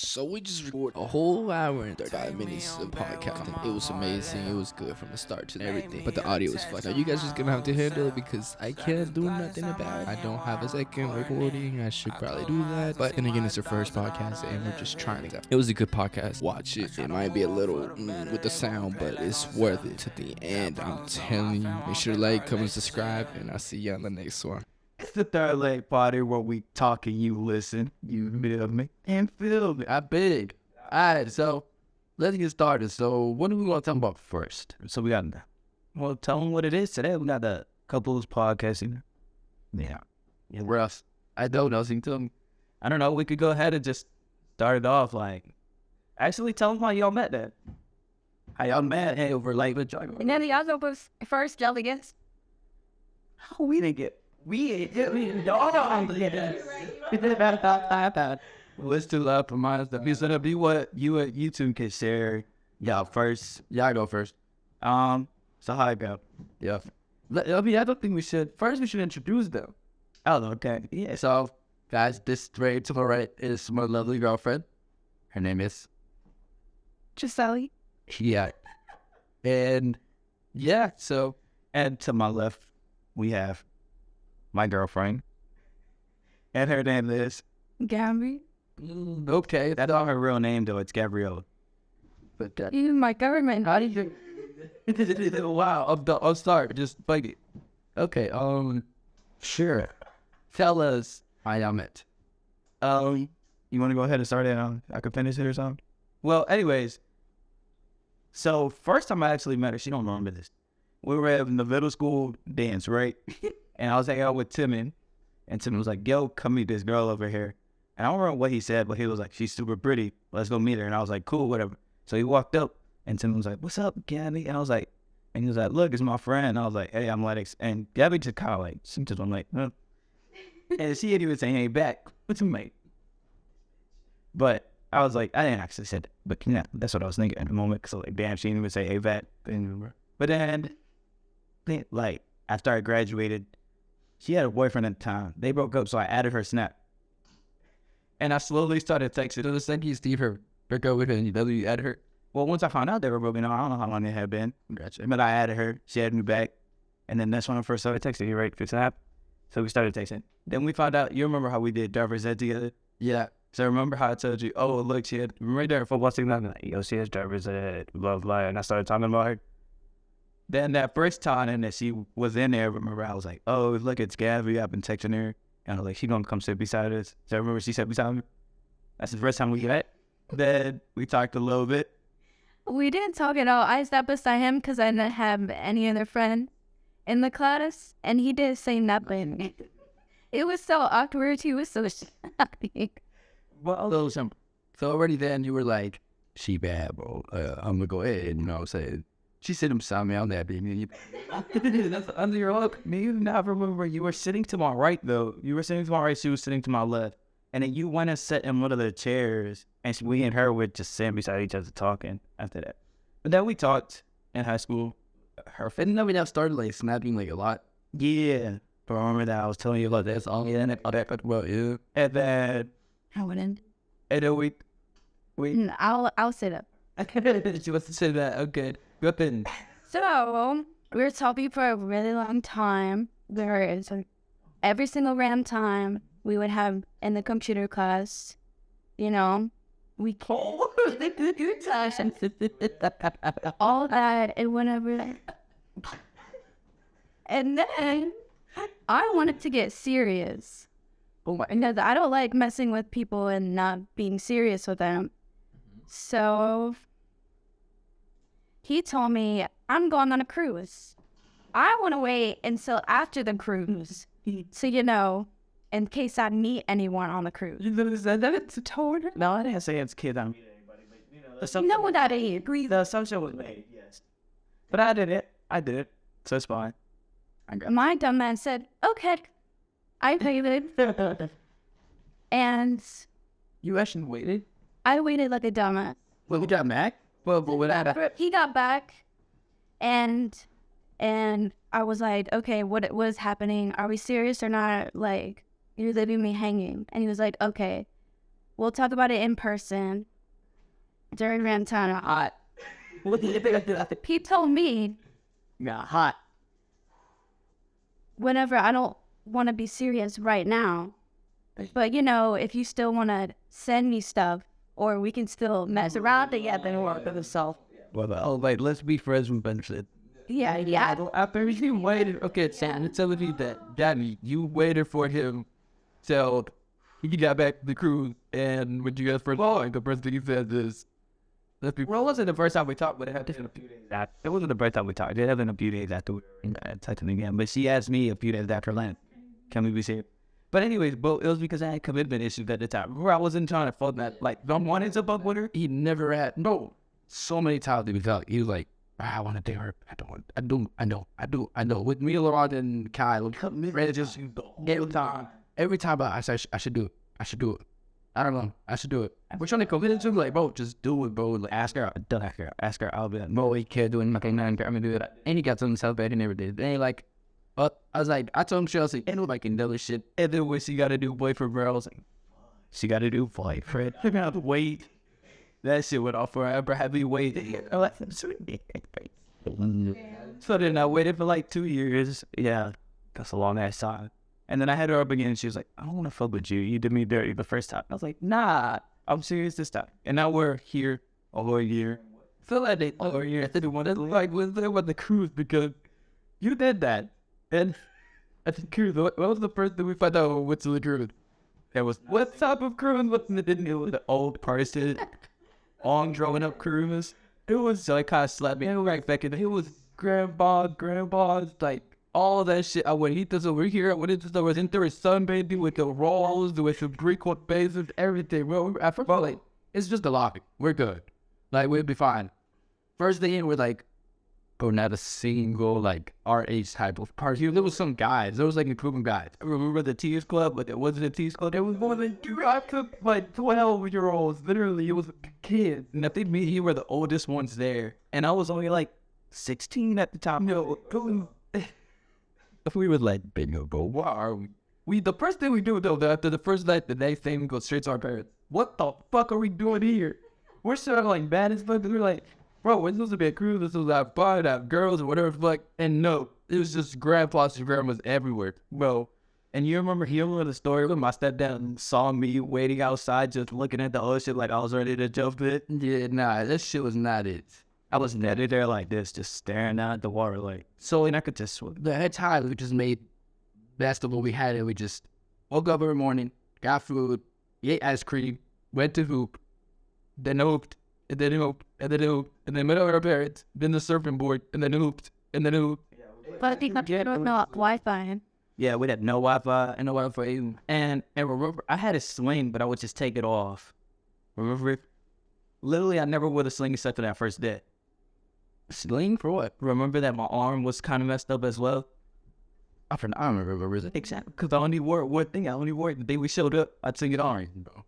So we just recorded a whole hour and 35 minutes of podcasting. It was amazing. It was good from the start to everything. But the audio was fucked. Now you guys just gonna have to handle it because I can't do nothing about it. I don't have a second recording. I should probably do that. But then again, it's our first podcast and we're just trying it out. It was a good podcast. Watch it. It might be a little with the sound, but it's worth it to the end. I'm telling you. Make sure to like, comment, subscribe, and I'll see you on the next one. It's the third leg party where we talk and you listen. You feel me and feel me. I beg. All right, so let's get started. So what do we want to talk about first? So we got, well, tell them what it is today. We got the couples podcasting. Yeah. Where else? I don't know. So you tell them. I don't know. We could go ahead and just start it off. Actually tell them how y'all met that. How y'all met over like with John. And then the other was first delegates. How we didn't get. Let's do love for my stuff. It's gonna be what you two can share. Y'all first. Y'all go first. So how I go? Yeah. I don't think we should. First, we should introduce them. Oh, okay. Yeah. So, guys, this straight to my right is my lovely girlfriend. Her name is Giselle. Yeah. And yeah. So, and to my left, we have my girlfriend, and her name is Gabby. Okay, that's not her real name though. It's Gabrielle. But You my government. how did you? Wow, I'll start. Just bite it. Okay. Sure. Tell us how y'all met. You want to go ahead and start it? I could finish it or something. Well, anyways. So first time I actually met her, she don't remember this. We were having the middle school dance, right? And I was hanging out with Timon, and Timon was like, yo, come meet this girl over here. And I don't remember what he said, but he was like, she's super pretty. Let's go meet her. And I was like, cool, whatever. So he walked up, and Timon was like, what's up, Gabby? And I was like, and he was like, look, it's my friend. And I was like, hey, I'm Lennox. And Gabby just kind of like, she just went like, huh? And she didn't even say, hey, back. What's your mate? But I was like, I didn't actually say that. But yeah, that's what I was thinking at the moment. So like, damn, she didn't even say, hey, back. But then, like, after I graduated, she had a boyfriend at the time. They broke up, so I added her Snap. And I slowly started texting her. The second you see her break up with her and you added her. Well, once I found out they were broken up, I don't know how long they had been. Gotcha. But I added her. She added me back. And then that's when I first started texting you, right? For Snap. So we started texting. Then we found out, you remember how we did driver's ed together? Yeah. So remember how I told you, oh, look, she had, right there, football team, I'm like, yo, she has driver's ed, blah, blah. And I started talking about her. Then that first time that she was in there, remember, I was like, oh, look, it's Gabby. I've been texting her. And I was like, she gonna come sit beside us. So I remember she sat beside me. That's the first time we met. Then we talked a little bit. We didn't talk at all. I sat beside him because I didn't have any other friend in the class, and he didn't say nothing. It was so awkward. He was so shocking. Well, so already then you were like, she bad, bro. I'm gonna go ahead, you know what I'm saying? She said beside me on that, baby. That's under your look. Me and I remember you were sitting to my right, though. You were sitting to my right, she was sitting to my left. And then you went and sat in one of the chairs, and we and her were just sitting beside each other talking after that. But then we talked in high school. And then we now started, like, snapping, like, a lot. Yeah. But I remember that I was telling you about that song, and all that about you. And then... I wouldn't. And then we... I'll sit up. She wants to say that. Okay. Good thing. So, we were talking for a really long time. Every single random time we would have in the computer class, you know, we all that and whatever. And then I wanted to get serious. Because I don't like messing with people and not being serious with them. So he told me, I'm going on a cruise. I want to wait until after the cruise. So, you know, in case I meet anyone on the cruise. No, I didn't say it's kid. I meet anybody, but, you know. You know what that is. The assumption was made, yes. But I did it. So it's fine. My dumb man said, okay. I waited. And You actually waited? I waited like a dumbass. Well, we got back? Well, what happened? He got back, and I was like, okay, what was happening? Are we serious or not? Like, you're leaving me hanging. And he was like, okay, we'll talk about it in person during ram time. Hot. What do you think I did? He told me Yeah, hot. whenever I don't want to be serious right now, but you know, if you still want to send me stuff, or we can still mess around together or for the self. Well, like, let's be friends with benefit. Yeah. After you waited, okay, Sam, it's telling me that, Daddy, you waited for him till he got back to the cruise, and when you guys first long, the first thing he said is, let's be. Well, it wasn't the first time we talked, but it happened a few days after. It wasn't the first time we talked. It happened a few days after we were texting again. But she asked me a few days after land, can we be serious? But anyways, bro, it was because I had commitment issues at the time. Remember, I wasn't trying to fuck that. Like, I wanted to fuck with her. He never had no. So many times we felt he was like, I want to date her. I know. With me, Laurent, and Kyle, commitment just every time I say I should do it. I don't know. I should do it. We're trying to convince him, like, bro, just do it, bro. Like, Ask her. Don't ask her. Ask her. I'll be like, bro, he can't do it. Okay, man, I'm gonna do it. And he got to himself bad. He never did. Then he like, I was like, I told him, Chelsea, ain't nobody can do this shit. and then what she got to do, boyfriend, bro? I was like, she got to do boyfriend. I got to wait. That shit went off forever. Have me waiting. So then I waited for like 2 years. Yeah, that's a long ass time. And then I had her up again, and she was like, I don't want to fuck with you. You did me dirty the first time. I was like, nah, I'm serious this time. And now we're here a whole year. Feel like they over a year. I didn't want to like was there with the cruise because you did that. And at the cruise, what was the first thing we found out when we went to the cruise? It was what type of cruise? It was the old person, on growing up cruise. It was like kind of slapped me right back in. It was grandpas, like all that shit. I went eat this over here. I went into the was in there sunbathing with the rolls, with the Greek with bases, everything. Well, I forgot like It's just a lobby. We're good. Like, we'll be fine. First day in, we're like, bro, not a single, like, our age type of party. There was some guys. There was, like, a group of guys. I remember the Tees Club, but it wasn't a Tees Club. There was more than I took like 12-year-olds. Literally, it was kids. And I think me and he were the oldest ones there. And I was only like 16 at the time. No, we was like, big bro, what are we? The first thing we do, though, after the first night, the next thing we go straight to our parents. What the fuck are we doing here? We're sort of like bad as fuck. We're like, bro, we're supposed to be a crew. This was our fun, our girls, or whatever the fuck. And no, it was just grandpas and grandmas everywhere, bro. And you remember hearing the story when my stepdad saw me waiting outside, just looking at the ocean like I was ready to jump in? Yeah, nah, that shit was not it. I was netted there like this, just staring out at the water, like, so and I could just swim. The head time, we just made best of what we had, and we just woke up every morning, got food, ate ice cream, went to hoop, then hooped, and then hooped, and then hooped, and then met up with our parents, then the surfing board, and then hooped, and then hooped. But I think that's not Wi-Fi. Yeah, we had no Wi-Fi and no Wi-Fi. And remember, I had a sling, but I would just take it off. Remember? Literally, I never wore the sling except for that first day. Sling for what? Remember that my arm was kind of messed up as well? I don't remember. Is it? Exactly, because I only wore one thing. I only wore it the day we showed up. I took it on, bro.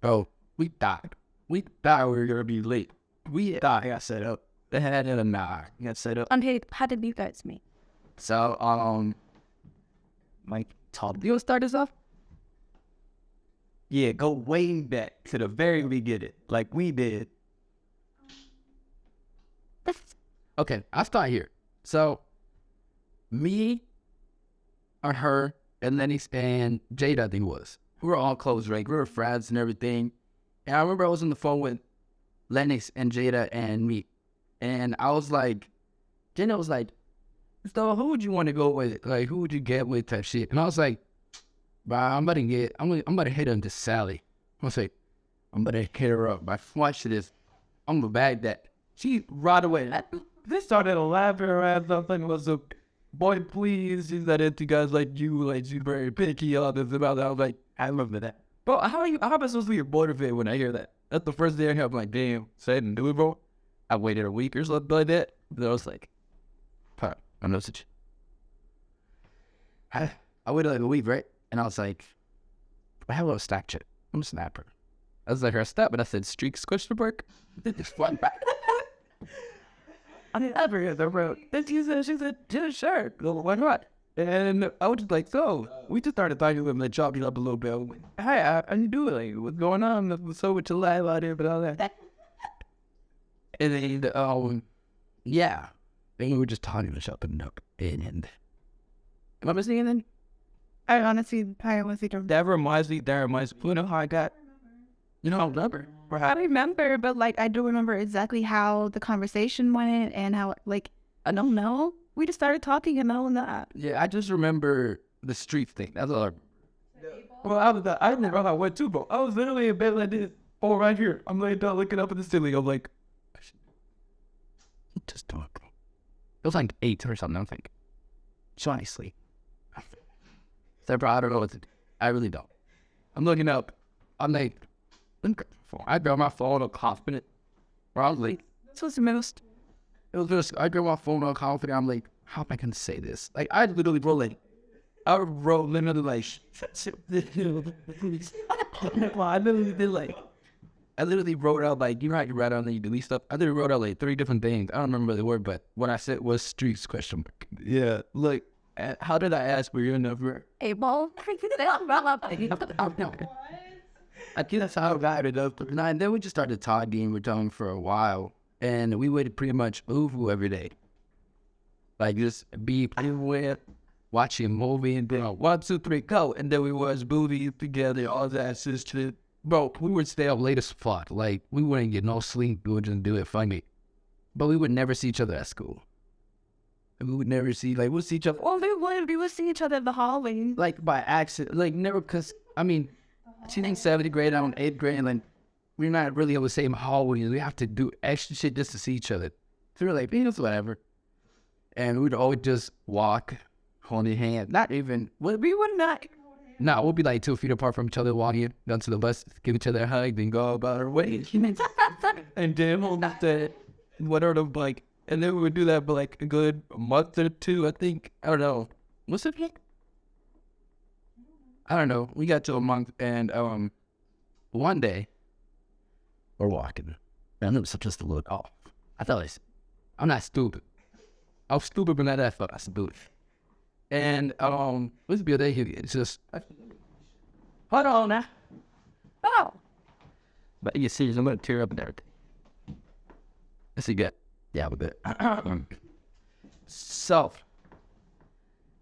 Bro, we died. We thought we were gonna be late. We thought I got set up. They had it and nah. Got set up. Okay, how did you guys meet? So, Mike taught you wanna start this off? Yeah, go way back to the very beginning, like we did. Okay, I'll start here. So, me, or her, and Lennox, and Jada, I think it was. We were all close, right? We were friends and everything. And I remember I was on the phone with Lennox and Jada and me. And I was like, Jada was like, so who would you want to go with? Like, who would you get with type shit? And I was like, bro, I'm about to hit on this Sally. I'm about to hit her up. But watch this. I'm gonna bag that. She right away. They started laughing around something. Was a boy, please. She's not into guys like you. Like, she's very picky. All this about that. I was like, I remember that. Bro, how am I supposed to be motivated when I hear that? That's the first day I hear. I'm like, damn, say it and do it, bro. I waited a week or something like that. Then I was like, fuck, I'm no such. I waited like a week, right? And I was like, I have a little stack chip. I'm a snapper. I was like, her step, but I said, streaks question mark. Then just went back. I didn't ever hear the road. Then she said, sure. Why not? And I was just like, so we just started talking to him and chopped it up a little bit. Like, hi, how you doing? Like, what's going on? What's so with your life out there? But all that. And then, yeah. Then we were just talking to chopping up. And am I missing anything? I honestly don't. That reminds me, you know how I got, you know, I don't remember. I remember, but like I do remember exactly how the conversation went and how like I don't know. We just started talking and all that. Yeah, I just remember the street thing. That's all I remember. Well, I remember how I went too, bro. I was literally in bed like this. Oh, right here. I'm laying down looking up at the ceiling. I'm like, just do it, bro. It was like 8 or something, I think. So I sleep. So, bro, I don't know what to do. I really don't. I'm looking up. I'm like, I grab my phone, I'm confident. Probably. This was the most. It was just, I grab my phone, I'm confident. I'm like, how am I going to say this? Like, I literally wrote like, I literally I literally wrote out like, you know how you write out and you delete stuff? I literally wrote out like 3 different things. I don't remember the word, but what I said was streets ? Yeah. Like, how did I ask for your number? Able? I think that's how I got it up. And then we just started talking. We're talking for a while. And we would pretty much Uvu every day. Like, just be with, watching a movie and then 1, 2, 3, go. And then we watch movies together, all that shit. Bro, we would stay up late as fuck. Like, we wouldn't get no sleep. We would just do it funny. But we would never see each other at school. And we would never see, like, we'll see each other. Well, we would see each other in the hallway. Like, by accident. Like, never, because, I mean, she's in 7th grade, I'm in 8th grade, and like, we're not really able to same hallway. We have to do extra shit just to see each other. So we're like, it's whatever. And we'd always just walk, holding hands. Not even, We would not. no, we'll be like 2 feet apart from each other, walking down to the bus, give each other a hug, then go about our way. And then we'll not that, whatever, like, and then we would do that for like a good month or 2, I think. I don't know. What's it? I don't know. We got to a month, and one day, we're walking. Man, it was just a little off. I thought I'm not stupid. I was stupid, but not that fuck. I stupid. And let's be a day here. It's just, hold on now. Oh. But you see, I'm gonna tear up and everything. Let's see, good. Yeah, we're good. So,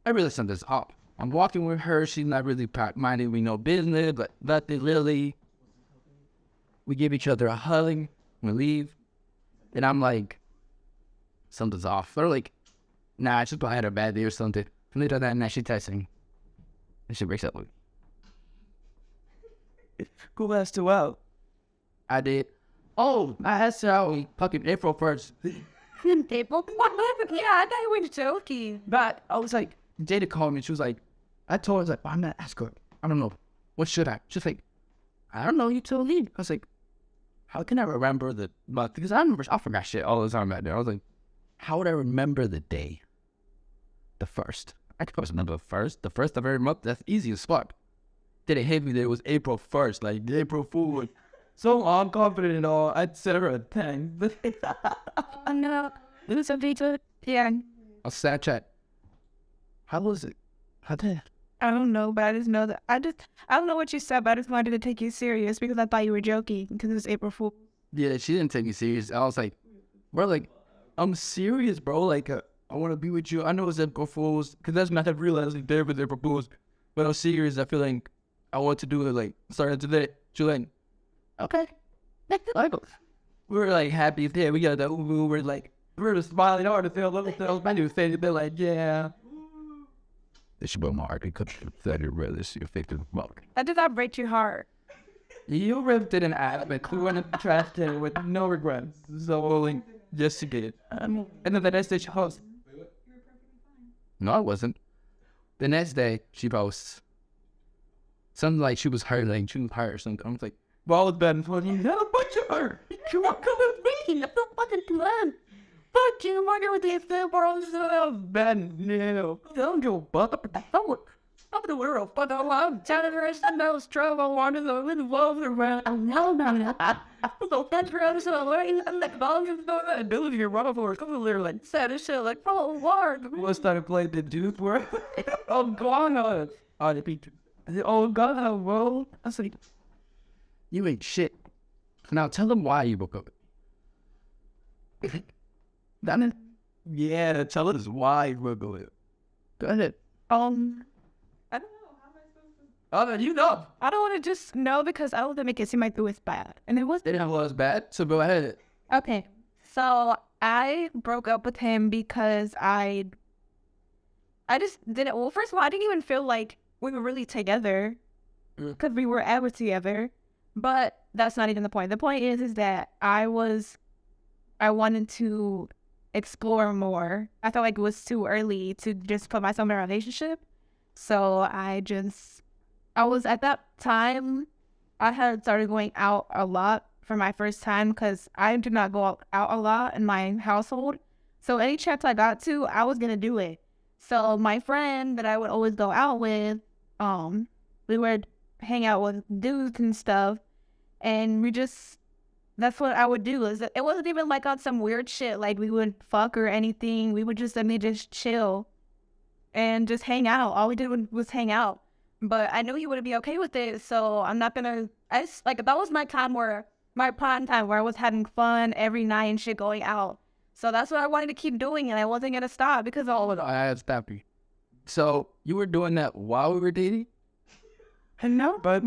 I really sent this up. I'm walking with her. She's not really minding me no business, but nothing really. We give each other a hug. We leave. And I'm like, something's off. They're like, nah, she's probably had a bad day or something. And later that night, she texts me. And she breaks up with me. Who asked you out? I did. Oh, I asked her out fucking April 1st. Able? Yeah, I thought you were joking. But I was like, Jada called me. She was like, I told her, I was like, I'm not asking her. I don't know. What should I? She's like, I don't know. You told me. I was like, how can I remember the month? Because I forgot shit all the time back there. I was like, how would I remember the day? The 1st. I could always remember the 1st. The 1st of every month. That's easy as fuck. Then it hit me that it was April 1st. Like, April Fool. So unconfident and all. I'd set her a 10. No. It was a video. Yeah. On Snapchat. How was it? How did? I don't know, but I just know that I don't know what you said, but I just wanted to take you serious because I thought you were joking because it was April Fool. Yeah, she didn't take me serious. I was like, bro, like, I'm serious, bro. Like, I want to be with you. I know it's April Fools, because that's not realizing there was April Fools. But I'm serious. I feel like I want to do it, like, starting today. She's like, okay. Like, we were, like, happy. Yeah, we got that. We were, like, we were smiling hard to feel little things. My new thing, they're like, yeah. This should be my heart. It could have said it really. This is the smoke. That did not break your heart. You ripped it in half, but we went in the trash can with no regrets. So, like, just to get it. And then the next day she posts. No, I wasn't. The next day she posts something like she was hurt, like she was hurt or something. I was like, well, I was bad and fucking had a bunch of her. You were coming with me. I'm not fucking plan. Fuck you, I'm not with this thing, bro. I was bad. No. Don't go, but of the world, but the love terrorist and those trouble wanted to involve around. No. So that's right, so I'm like, volume for the ability to run over, come literally said it shit like, oh, Lord. We started playing the dude word. Oh, God. Oh, the beat. Oh, God, bro. I was like, You ain't shit. Now tell them why you broke up. yeah, tell us why you broke up. Go ahead. I don't know. How am I supposed to? Oh, you know. I don't want to just know because I want to make it seem like it was bad, and it was. They didn't have a lot bad, so go ahead. Okay, so I broke up with him because I just didn't. Well, first of all, I didn't even feel like we were really together because we were ever together. But that's not even the point. The point is that I wanted to explore more. I felt like it was too early to just put myself in a relationship. So I was at that time, I had started going out a lot for my first time because I did not go out a lot in my household. So any chance I got to, I was going to do it. So my friend that I would always go out with, we would hang out with dudes and stuff. And that's what I would do. It wasn't even like on some weird shit, like we would fuck or anything. We would just chill and just hang out. All we did was hang out. But I knew he wouldn't be okay with it, so I'm not gonna, that was my prime time where I was having fun every night and shit going out. So that's what I wanted to keep doing, and I wasn't gonna stop because all of it. I had to stop you. So you were doing that while we were dating? No, but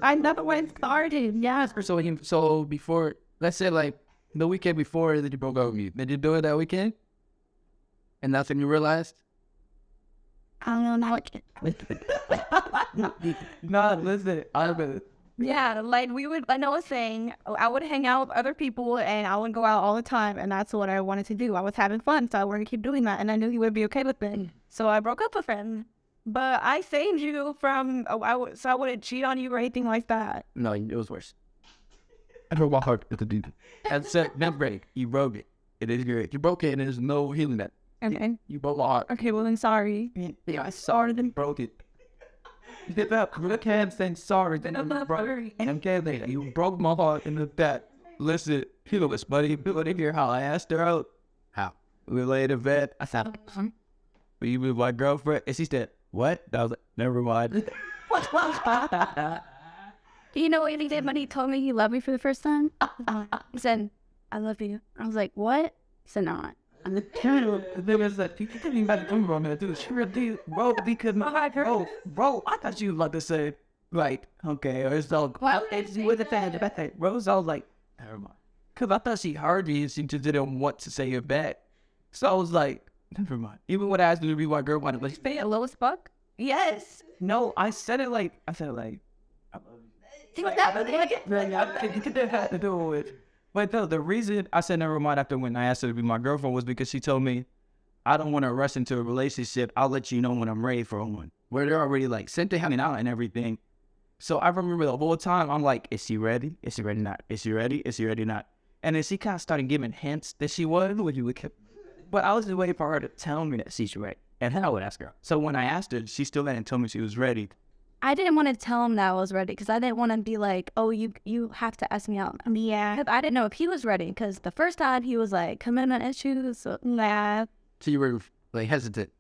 I never went started. Yeah. So before, let's say like the weekend before that you broke up with me, did you do it that weekend? And that's when you realized? I don't know. No, listen, Yeah, like like I was saying, I would hang out with other people and I would go out all the time, and that's what I wanted to do. I was having fun, so I wanted to keep doing that, and I knew he would be okay with it. So I broke up with him. But I saved you from, so I wouldn't cheat on you or anything like that. No, it was worse. I broke my heart with the dude. And said, never break. You broke it. It is good. You broke it and there's no healing that. Okay. You broke my heart. Okay, well then sorry. Yeah, I sorry then broke it. You can't say sorry. Then I'm not sorry. Okay, you broke my heart in the back. Listen, you know this, buddy. But if you're how I asked her out. How? We laid in bed. I said, but you with my girlfriend? And she said, what? I was like, never mind. You know what he did when he told me he loved me for the first time? He said, I love you. I was like, what? He said, no. I'm the There was that you didn't even have to come on that dude. Sure, dude, bro, because bro, I thought you were about to say, like, okay, or it's all well, it's with the fan, Rose, I was like, never mind. Cause I thought she heard me and she just didn't want to say it back. So I was like, never mind. Even when I asked her to be my girl, wanted like, Say it low as fuck? Yes. no, I said it like, I love you. Like, you could have to do it. But no, the reason I said never mind after when I asked her to be my girlfriend was because she told me, I don't want to rush into a relationship. I'll let you know when I'm ready for one. Where they're already like sent to hanging out and everything. So I remember the whole time I'm like, is she ready? Is she ready not? Is she ready? Is she ready not? And then she kind of started giving hints that she was. But I was just waiting for her to tell me that she's ready. And then I would ask her. So when I asked her, she still hadn't told me she was ready. I didn't want to tell him that I was ready because I didn't want to be like, oh, you have to ask me out. Yeah. I didn't know if he was ready because the first time he was like, commitment issues. So, nah. So you were like hesitant.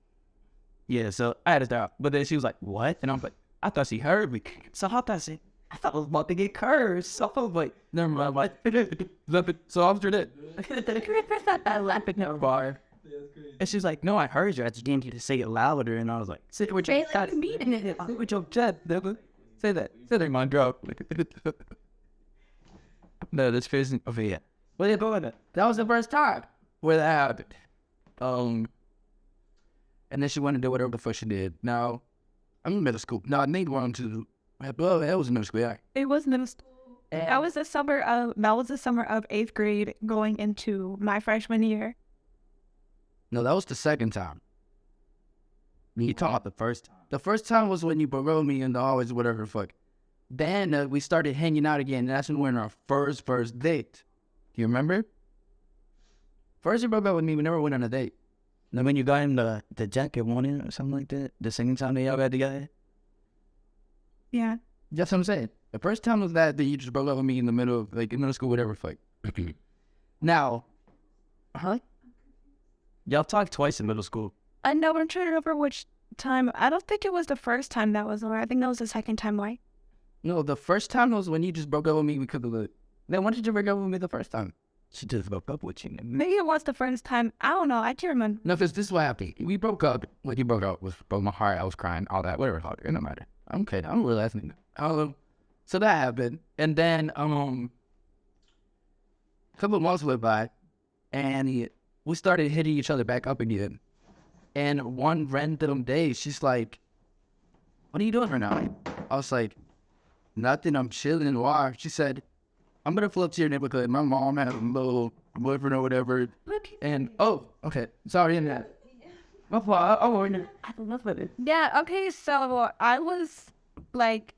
Yeah, so I had to start. But then she was like, what? And I'm like, I thought she heard me. So I thought I was about to get cursed. So I was like, never mind. I'm like, so after that, I laughed at never mind. And she's like, no, I heard you. I just need you to say it louder. And I was like, say it with your chest. Say it with your chest, nigga. Say that. Say that, my drug. No, that's facing over here. What are you doing? That was the first time where that happened. And then she wanted to do whatever the fuck she did. Now, I'm in middle school. Now, I need one to. Well, that was in middle school, yeah. It was middle school. That was the summer of 8th grade going into my freshman year. No, that was the second time. You talking about the first time? The first time was when you broke me and always whatever the fuck. Then we started hanging out again. And that's when we went on our first date. Do you remember? First you broke up with me, we never went on a date. then when you got him the jacket, won it or something like that, the second time that y'all got together. Yeah. That's what I'm saying. The first time was that you just broke up with me in the middle of, like, in middle school, whatever, fuck. Now, y'all talked twice in middle school. I know, but I'm trying to remember which time. I don't think it was the first time that was over. I think that was the second time, right? No, the first time was when you just broke up with me because of the... Then when did you break up with me the first time? She just broke up with you. Maybe it was the first time. I don't know. I can't remember. No, because this is what happened. We broke up. Like, you broke up with my heart. I was crying, all that, whatever. It don't matter. I'm okay. I'm really listening. So that happened. And then, a couple of months went by, and we started hitting each other back up again. And one random day, she's like, "What are you doing right now?" I was like, "Nothing. I'm chilling." Why? She said, "I'm going to flip to your neighborhood. My mom had a little boyfriend or whatever." And, oh, okay. Sorry, in that. Yeah, okay, so I was, like,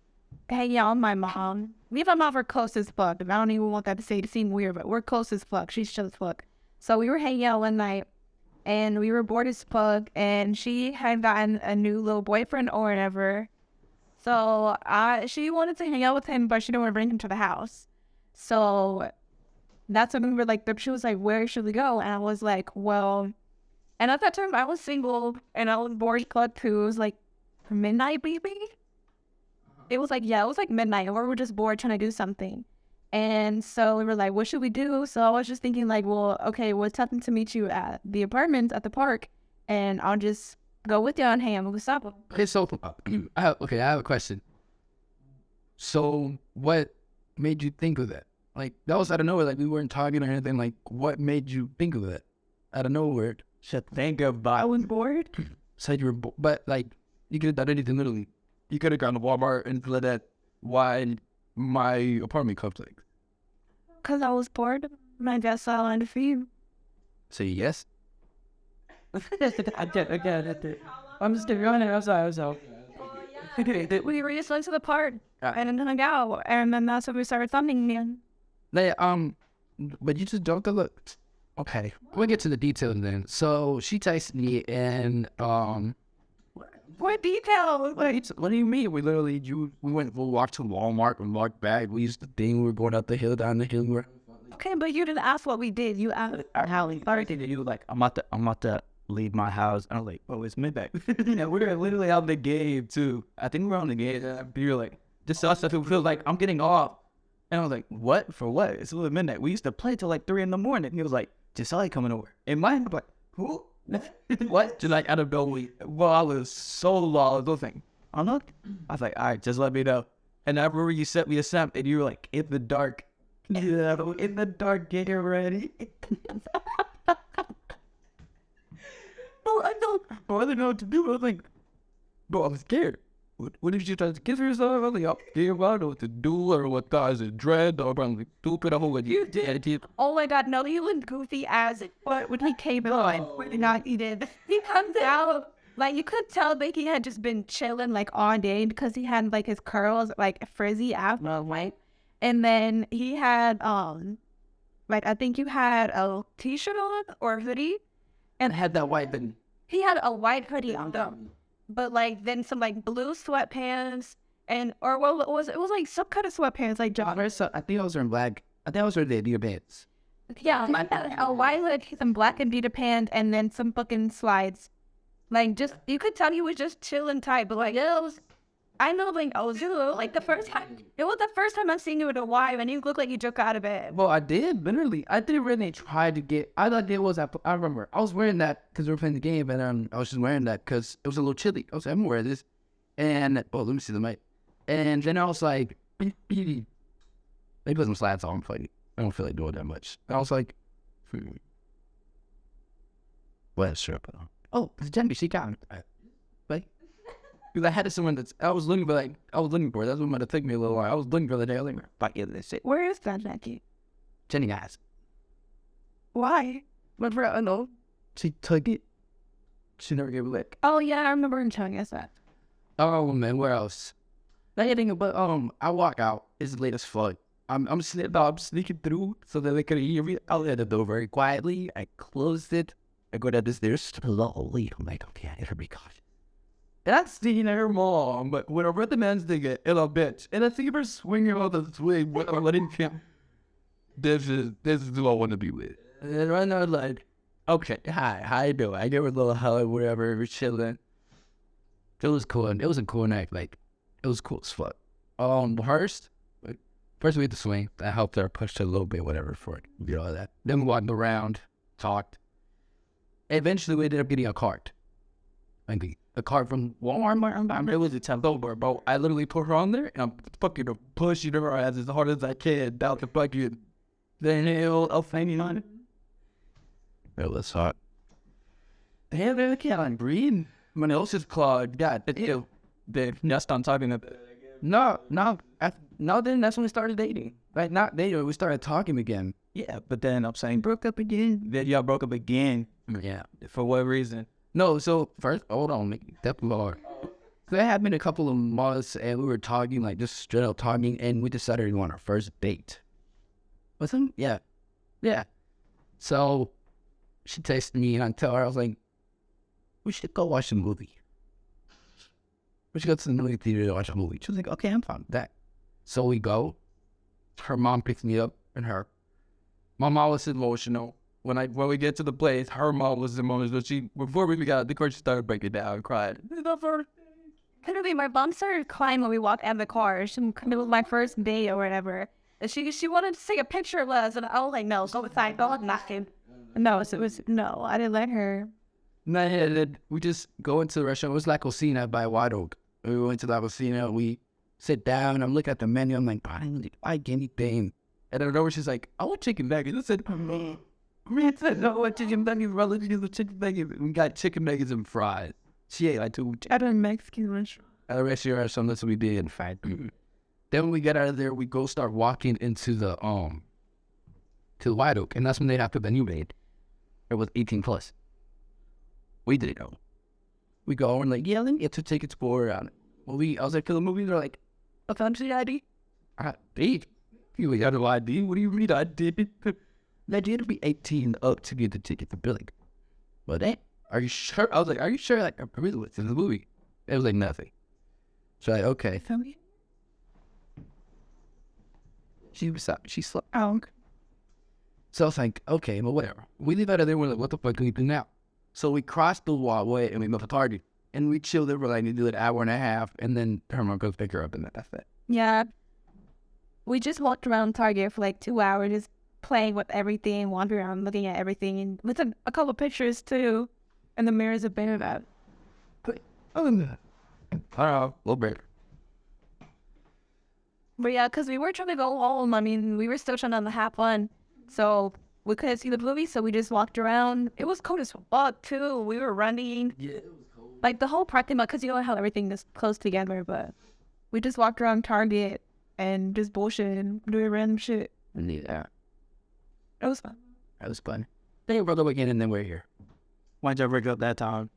hanging out with my mom. Me and my mom were close as fuck. And I don't even want that to seem weird, but we're close as fuck. She's chill as fuck. So we were hanging out one night, and we were bored as fuck, and she had gotten a new little boyfriend or whatever. So she wanted to hang out with him, but she didn't want to bring him to the house. So that's when we were like, she was like, "Where should we go?" And I was like, well, and at that time I was single and I was bored club too. It was like midnight, maybe. It was like midnight, and we were just bored trying to do something. And so we were like, what should we do? So I was just thinking like, well, okay, what's happening to meet you at the apartment at the park, and I'll just go with you and hang out with Gustavo. Okay, so, I have a question. So, what made you think of that? Like, that was out of nowhere. Like, we weren't talking or anything. Like, what made you think of that? Out of nowhere. Should think about. I was bored. Said you were but, like, you could have done anything, literally. You could have gone to Walmart and let that why my apartment complex. Because I was bored. I guess I wanted for you. Say yes? I'm just doing it. I'm sorry. We just went to the park and then hung out, and then that's when we started thumbing again. Like, but you just don't look. Okay, we'll get to the details then. So she texted me and What details? what do you mean? We walked to Walmart and walked back. We used to think we were going up the hill, down the hill. Okay, but you didn't ask what we did. You asked how we started. You were like, I'm about to leave my house. And I'm like, oh, it's midnight. We were literally out the game too. I think we were on the game. You were like, just saw stuff. It feels like I'm getting off. And I was like, what? For what? It's literally midnight. We used to play till like 3 a.m. He was like, Giselle coming over. In my head, I'm like, who? What? Just like out of nowhere. Well, I was so lost. I was like, I'm not. I was like, all right, just let me know. And I remember you sent me a snap and you were like, in the dark. Yeah, in the dark, get ready. I didn't know what to do. I was like, bro, I was scared. What if you try to kiss yourself? I was like, I'm scared. I don't know what to do or what guys are dread or probably stupid. I was like, you did. Oh my god, no, he looked goofy as but when he came on, he did. He comes out, like, you could tell like he had just been chilling like all day because he had like his curls like frizzy afro, right? And then he had like I think you had a t-shirt on or a hoodie, and had that white thing. He had a white hoodie on them, but like then some like blue sweatpants and or what was it was like some kind of sweatpants like joggers. I think I was wearing black. I think I was wearing the Adidas pants. Yeah, a white hood, some black Adidas pants, and then some fucking slides. Like just you could tell he was just chilling tight, but like it was. I know, like, I was like the first time. It was the first time I've seen you in a while, and you look like you just got out of bed. Well, I did, literally. I didn't really try to get. I thought it was. I remember I was wearing that because we were playing the game, and I was just wearing that because it was a little chilly. I was like, I'm gonna wear this, and let me see the mic. And then I was like, maybe put some slats on. I don't feel like doing that much. And I was like, well, sure, but oh, it's Jenny. She got it. Like. Because I had someone I was looking for. That's what might have taken me a little while. I was looking for the day. I was like, fuck yeah, this shit. Where is that jacket? Jenny asked. Why? But for I know. She took it. She never gave a lick. Oh yeah, I remember him telling us that. Oh man, where else? Nothing but I walk out. It's late as fuck. I'm sneaking through so that they could hear me. I let the door very quietly. I closed it. I go down the stairs slowly. I'm like, okay, I gotta be cautious. And I'm seeing her mom, but when I read the man's nigga in a bitch, and I see her swinging on the swing, but I'm letting him. This is who I want to be with. And then right now, like, okay, hi, how you doing? I give her a little hug, whatever, we're chilling. It was cool. It was a cool night. Like, it was cool as fuck. First we had to swing. I helped her, pushed her a little bit, whatever, for it. You know that. Then we walked around, talked. Eventually, we ended up getting a cart. Like a cart from Walmart. It was a $10 bro. I literally put her on there, and I'm fucking pushing her as hard as I can down the fucking the hill of hanging on it. It was hot. Damn, I can't breathe. My nose is clogged. God, that's what I'm talking about. No, then that's when we started dating. Like, not dating, we started talking again. Yeah, but then I'm saying, broke up again. Then y'all broke up again. Yeah, for what reason? No, so first, hold on, that Lord. So it happened a couple of months, and we were talking, like, just straight up talking, and we decided to go on our first date. With him? Yeah. So she texted me, and I tell her, I was like, we should go watch a movie. We should go to the movie theater to watch a movie. She was like, okay, I'm fine with that. So we go. Her mom picks me up, and my mom was emotional. When we get to the place, her mom was emotional. Before we got the car, she started breaking down and crying. Literally, my mom started crying when we walked out of the car. It was my first date or whatever. And she wanted to take a picture of us, and I was like, no, go inside, go nothing. No, I didn't let her. We just go into the restaurant. It was La Cocina by White Oak. We went to La Cocina. We sit down. I'm looking at the menu. I'm like, I didn't like anything. And I know she's like, I want chicken nuggets. I said, man, I said, no, I want chicken nuggets. Relative to chicken nuggets. We got chicken nuggets and fries. She ate like 2. At a Mexican restaurant. At a restaurant or something. That's what we did. In fact, then when we get out of there, we go start walking into the White Oak, and that's when they have the menu made. It was 18 plus. We didn't know. We go and like, yeah, let me get 2 tickets for it. I was like, for the movie, they're like, a country ID? ID? You got no ID? What do you mean I did? I did be 18 up to get the ticket for billing. But are you sure? I was like, are you sure? Like, I really was in the movie. It was like nothing. So like, okay. She slept. Oh, okay. So I was like, okay, well, whatever. We leave out of there, we're like, what the fuck can we do now? So we crossed the walkway and we met the Target. And we chilled there for like an hour and a half, and then her mom goes pick her up, and that's it. Yeah. We just walked around Target for like 2 hours, just playing with everything, wandering around, looking at everything. We took a couple pictures too, and the mirror's a bit of that. I don't know, a little bit. But yeah, because we were trying to go home. I mean, we were still trying to have fun. So we couldn't see the movie, so we just walked around. It was cold as fuck too. We were running. Yeah, it was cold. Like the whole parking lot, because you know how everything is close together, but we just walked around Target and just bullshit and doing random shit. Yeah. It was fun. That was fun. Then we broke up again, and then we're here. Why'd y'all break up that time?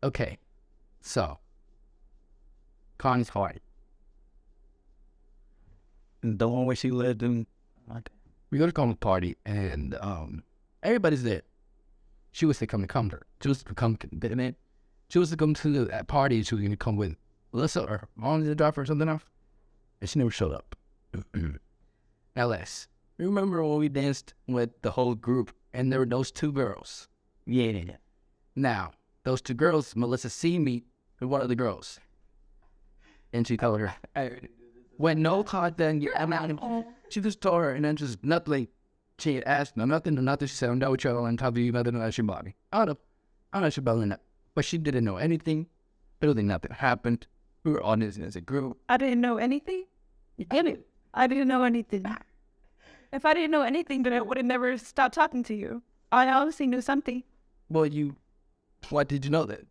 Okay, so Connie's hard. And the one where she lived in, we go to Connie's party, and everybody's there. She was to come to Cumber. She was to come to that party. She was going to come with Melissa or Mom to drop her or something off. And she never showed up. LS. Remember when we danced with the whole group and there were those 2 girls? Yeah. Now, those 2 girls, Melissa seen me with one of the girls. And she told her, when no card, then you're out. She just told her, and then just nothing. She had asked nothing. She said, I'm done with you on top of you, nothing unless your body. I don't know she about that. But she didn't know anything. Literally nothing happened. We were on this as a group. I didn't know anything? I didn't know anything. If I didn't know anything, then I would have never stopped talking to you. I obviously knew something. Well, why did you know that?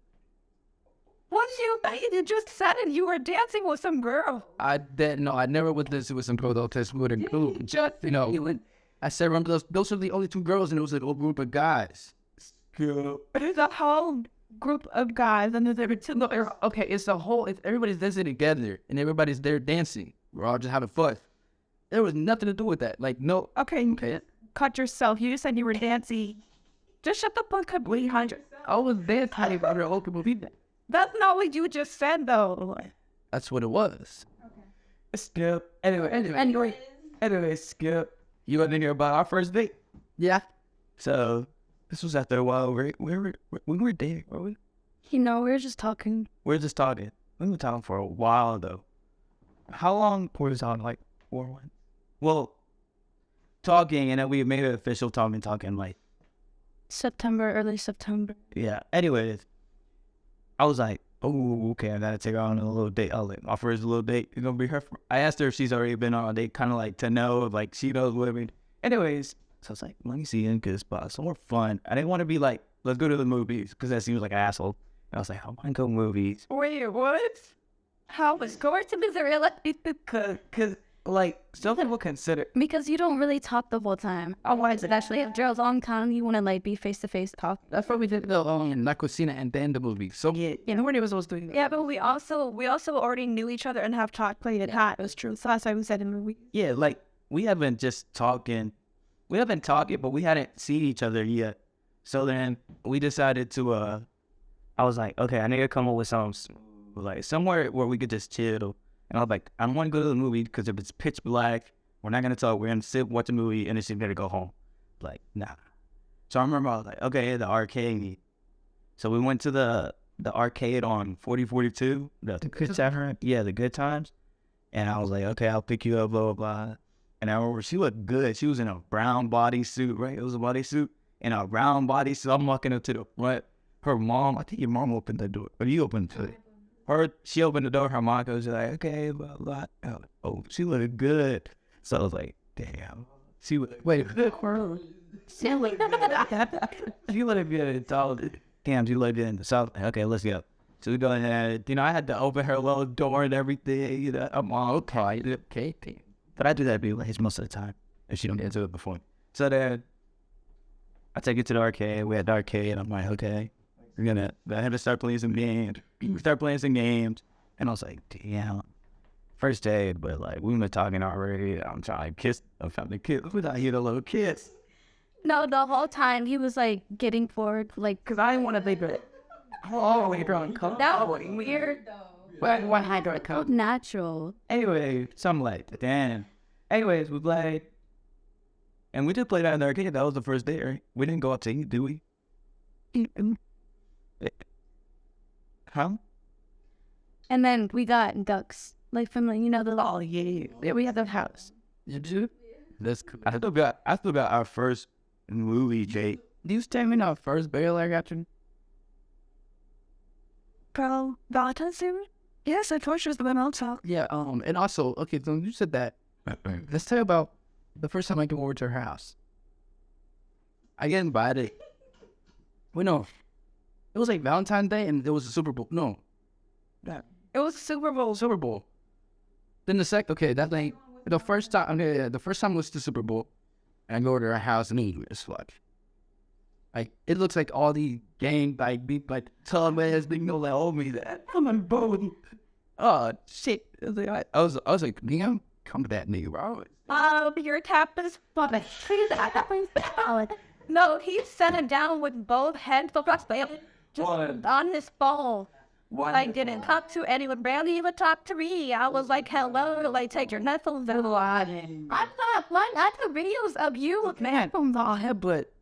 Once you just said it, you were dancing with some girl. I didn't know. I never was dancing with some girl though. Test with a group. I said, remember those are the only 2 girls, and it was a whole group of guys. There's a whole group of guys, and there's every 2 girls. Okay, it's everybody's dancing together, and everybody's there dancing. We're all just having fun. There was nothing to do with that. Like, no. Okay. Cut yourself. You just said you were dancing Just shut the fuck up, 300. I was there talking about her whole movie. That's not what you just said, though. That's what it was. Skip. Anyway, Skip. You want to hear about our first date? Yeah. So, this was after a while. We were dating, were we? You know, we were just talking. We were just talking. We were talking for a while, though. How long were we talking? Like 4 months? Well, talking, and then we made it official talking, like, Early September. yeah. Anyways, I was like, oh, okay, I gotta take her on a little date. I was like, my first little date is gonna be her. I asked her if she's already been on a date, kind of like to know, if, like, she knows with me. Anyways, so I was like, let me see in good spot, somewhere fun. I didn't want to be like, let's go to the movies, because that seems like an asshole. And I was like, I want to go movies. Wait, what? How was going to Missouri? Cause like, some people consider, Because you don't really talk the whole time. Oh, why is it? Especially if you're a long time, you want to like be face to face talk. That's what we did the La Cocina and then the movie. So yeah, Nobody was supposed to do that. Yeah, but we also already knew each other and have talked played it hot. That's true. So that's why we said in the movie. yeah, like, we haven't just talking. We haven't talking, but we hadn't seen each other yet. So then we decided to, I was like, okay, I need to come up with something, like, somewhere where we could just chill. And I was like, I don't want to go to the movie because if it's pitch black, we're not going to talk. We're going to sit, watch a movie, and then she's going to go home. Like, nah. So I remember I was like, okay, the arcade. So we went to the arcade on 4042. The Good Times? Yeah, the Good Times. And I was like, okay, I'll pick you up, blah, blah, blah. And I remember she looked good. She was in a brown bodysuit, right? It was a bodysuit. In a brown bodysuit. I'm walking up to the front. Her mom, I think your mom opened the door. Or you opened it. She opened the door. Her mom goes like, okay, blah, blah. Oh, she looked good. So I was like, damn. She looked, wait, she looked good. So, damn, she looked good. So I was like, okay, let's go. So we go ahead. You know, I had to open her little door and everything. You know, I'm all okay. But I do that most of the time if she don't answer it before. So then I take it to the arcade. We had the arcade. I'm like, okay, I had to start playing some games. We start playing some games. And I was like, damn. First day, but like, we've been talking already. I'm trying to kiss. I'm trying to kiss. Without hitting a little kiss. No, the whole time he was like getting forward, like, Because I didn't want to leave it. Oh, wait, girl. that was weird though. What hydro So natural. Anyway, something like that. Damn. Anyways, we played. And we did play that in the arcade. That was the first day, right? We didn't go out to eat, do we? Huh? And then we got ducks, like from the, you know, the Oh, yeah. We had the house. you do? That's cool. I still got our first movie date. Do you stand in our first burial I got you? Bro, Valentines Day? Yes, I told you it was the mountain. Yeah. And also, okay, so you said that. Let's tell you about the first time I came over to her house. I get invited. Wait, no. It was like Valentine's Day and there was a Super Bowl. No. It was Super Bowl. Super Bowl. Then that night, the first time was the Super Bowl. And I go to her house and it's like, it looks like all the gang, like telling me has been like, oh me that. I'm on board. Oh, shit. I was like, damn, come to that nigga, bro. Your tap is funny. No, he sat it down with both hands on his phone. I didn't talk to anyone, barely even talk to me. I was like, hello, like, take your headphones out. I'm not, like, I took videos of you with headphones on. But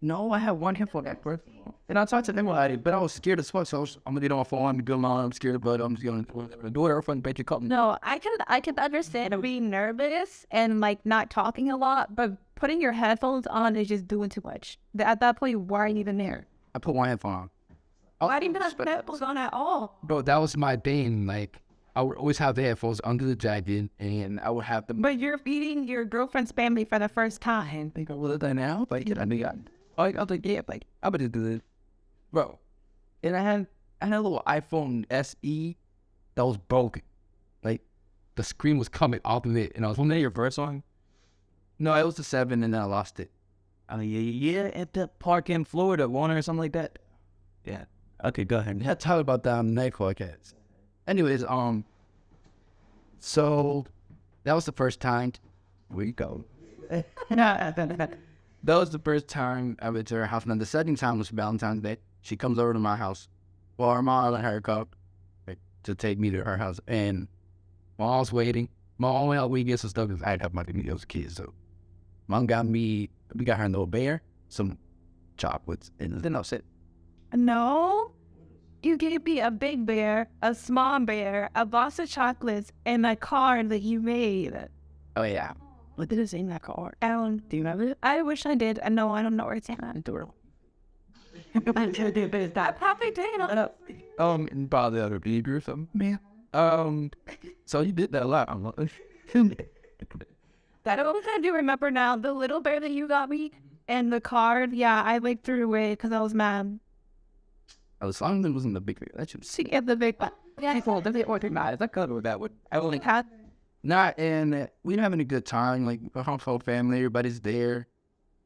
no, I had one headphone at first. And I talked to them about it, but I was scared as fuck. So I'm gonna get on my phone, I'm good mom, I'm scared, but I'm just gonna do it from bet you call me. No, I can understand being nervous and, like, not talking a lot, but putting your headphones on is just doing too much. At that point, why are you even there? I put one headphone on. Why didn't you have headphones on at all? Bro, that was my thing. Like, I would always have the headphones under the jacket, and I would have them. But you're feeding your girlfriend's family for the first time. I think I would have done now. Like, I think I was like, yeah, like, I would have done it. Bro. And I had a little iPhone SE that was broken. Like, the screen was coming off of it, and I was Wasn't that your first one? no, it was the 7, and then I lost it. Oh, yeah, at the park in Florida, Warner or something like that. Yeah. Okay, go ahead. Yeah, talk about that on the night podcast. Anyways, so that was the first time. We go. That was the first time I went to her house. And then the second time was Valentine's Day. She comes over to my house. Well, her mom let her come to take me to her house. And while I was waiting, mom only helped me get some stuff because I didn't have money to get those kids. So mom got me, we got her a little bear, some chocolates, and then I said, No. You gave me a big bear, a small bear, a box of chocolates, and a card that you made. oh yeah. What did it say in that card? And Do you have it? I wish I did. No, I don't know where it's at. Adorable. I probably did. And probably other baby or something. Man. So you did that a lot. That always I do remember now. The little bear that you got me and the card. Yeah, I like threw away because I was mad. As long as it wasn't the big bear, that should See, at the big one. Yeah, I thought that organized. I covered with that one. I only had. not, and we're having a good time. Like the whole family, everybody's there.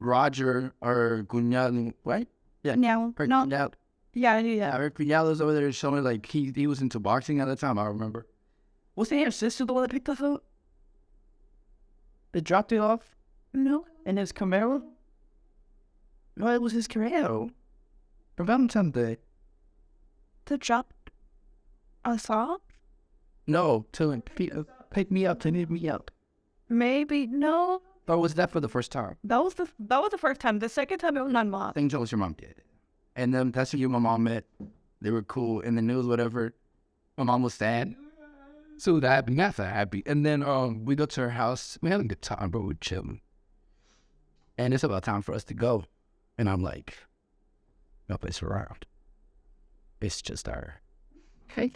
Roger or Gunyal, right? Yeah. No, Her no. cuñado- Yeah, Her cuñado was over there showing like he was into boxing at the time. I remember. Wasn't your sister the one that picked us up? That dropped it off No. in his Camaro? No, it was his Camaro. For Valentine's Day. To drop us off? No, to pick me up, to need me up. Maybe. No. Or was that for the first time? That was the first time. The second time it was my I mom. think Joe was your mom did. And then that's who you and my mom met. They were cool. In the news, whatever. My mom was sad. So happy, not that happy. And then we go to her house. We having a good time, bro. We're chilling. And it's about time for us to go. And I'm like, no place around. It's just our. Okay.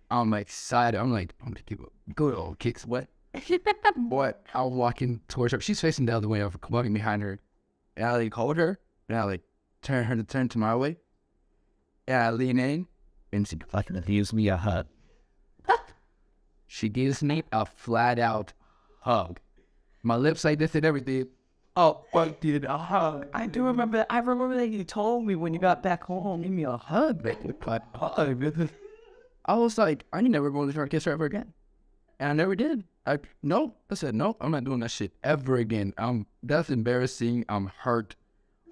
I'm excited. I'm like, I'm gonna give a good old kicks. What? Boy, I was walking towards her. She's facing the other way. I was walking behind her. And I like hold her. And I like turn her to turn to my way. And I lean in. And she fucking gives me a hug. She gives me a flat out hug. My lips like this and everything. Oh, fuck, dude, a hug. I do remember that. I remember that you told me when you got back home. Give me a hug, baby. I was like, I ain't never going to try to kiss her ever again. And I never did. I said, no, I'm not doing that shit ever again. That's embarrassing. I'm hurt.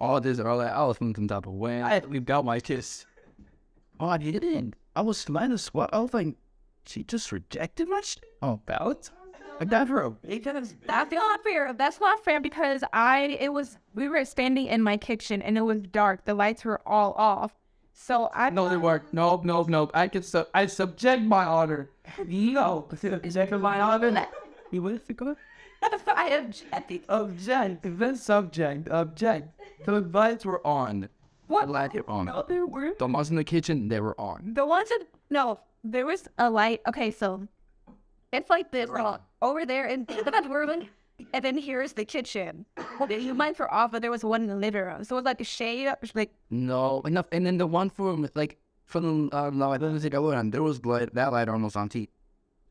All this and all that. I was feeling some type of way. I had to leave out my kiss. Oh, I didn't. I was smiling. I was like, she just rejected my shit? Oh, Valentines? I got her a That's not fair. That's not fair because we were standing in my kitchen and it was dark. The lights were all off. So No, they weren't. No. I subject my honor. No. Is that for my honor? You want to go? I object. Object. The lights were on. What? The lights were on. No, there were. The ones in the kitchen, they were on. The ones that, no, there was a light. Okay, so it's like this over there in the room, and then here's the kitchen. The lights were off, but there was one in the living room. So it was like a shade, like. No, enough. And then the one from there was that light almost on T.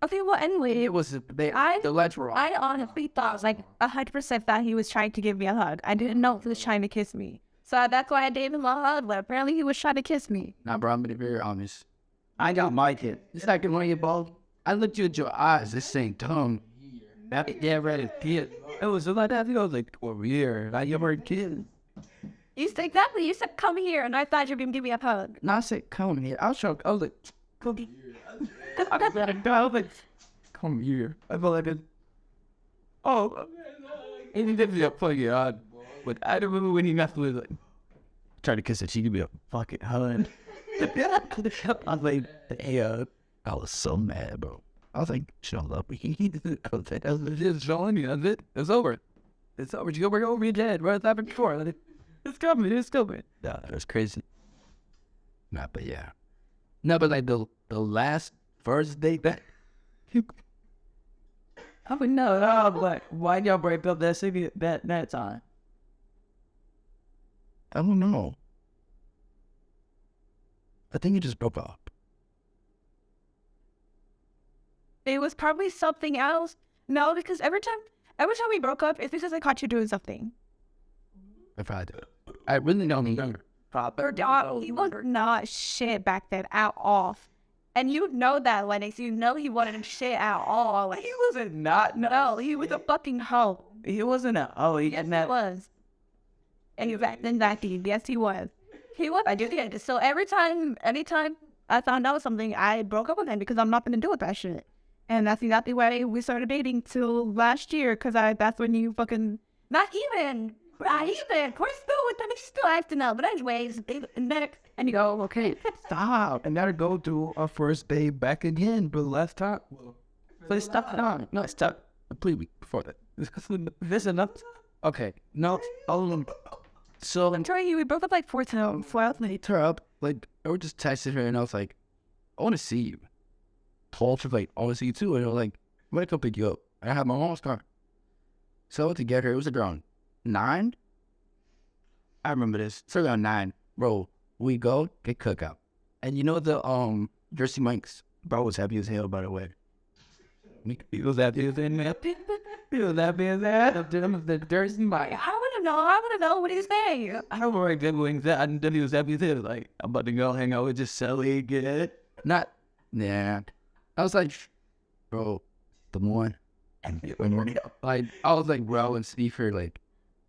Okay, well, anyway. It was, the lights were on. I honestly thought, like, 100% that he was trying to give me a hug. I didn't know he was trying to kiss me. So that's why I gave him a hug, but apparently he was trying to kiss me. Nah, bro, I'm gonna be very honest. I got my kid. It's like one of your balls. I looked you at your eyes. This ain't dumb. Yeah, right, kid. It was like that. I was like, over here. Like, you're a kid. You said, exactly. You said, come here, and I thought you were going to give me a hug. No, I said, come here. I was like, come here. I was like, come here. I felt like it. Oh, and he did me a fucking odd. But I remember when he got to like, tried to kiss her, she gave me a fucking hug. I was like, hey, I was so mad, bro. I was like, shut up. It's showing you. That's it. It's over. It's over. You go over your dead. Right? It's happened before. It's coming. It's coming. Nah, that's crazy. Nah, but yeah. No, but like the last first date that. I would know. But why y'all break up that time? I don't know. I think it just broke up. It was probably something else. No, because every time we broke up, it's because I caught you doing something. If I do. I really don't remember. He was not shit back then at all. And you know that, Lennox. You know he wasn't shit at all. Like, He wasn't not. no, he was a fucking hoe. He wasn't a. Oh, he Yes, and that he was. Exactly. Yes, he was. He was. I did. So anytime I found out something, I broke up with him because I'm not gonna deal with that shit. And that's exactly why we started dating till last year. Cause that's when you fucking not even. We're still with them. He's still acting out. But anyways, next, and you go, okay, Stop. And gotta go to our first day back again. But last time, let's stop. No, stop. Completely before that. This enough. Okay. No. So I'm telling you, we broke up like 4 times. I hit her up. Like, I was just texting her, and I was like, I want to see you. Paul was like, I want to see you too. And I was like, I'm gonna come pick you up. I have my mom's car. So I went to get her. It was around 9. I remember this. It's around 9. Bro, we go get cookout. And you know the Jersey Mike's? Bro was happy as hell, by the way. He was happy as hell, man. He was happy as hell. The Jersey Mike. I want to know what he's saying. I don't know exactly what he said. I didn't he was happy as hell. Like, I'm about to go hang out with just Sally again. Not, nah. I was like, bro, the one. Like, I was like, bro, and see her, like,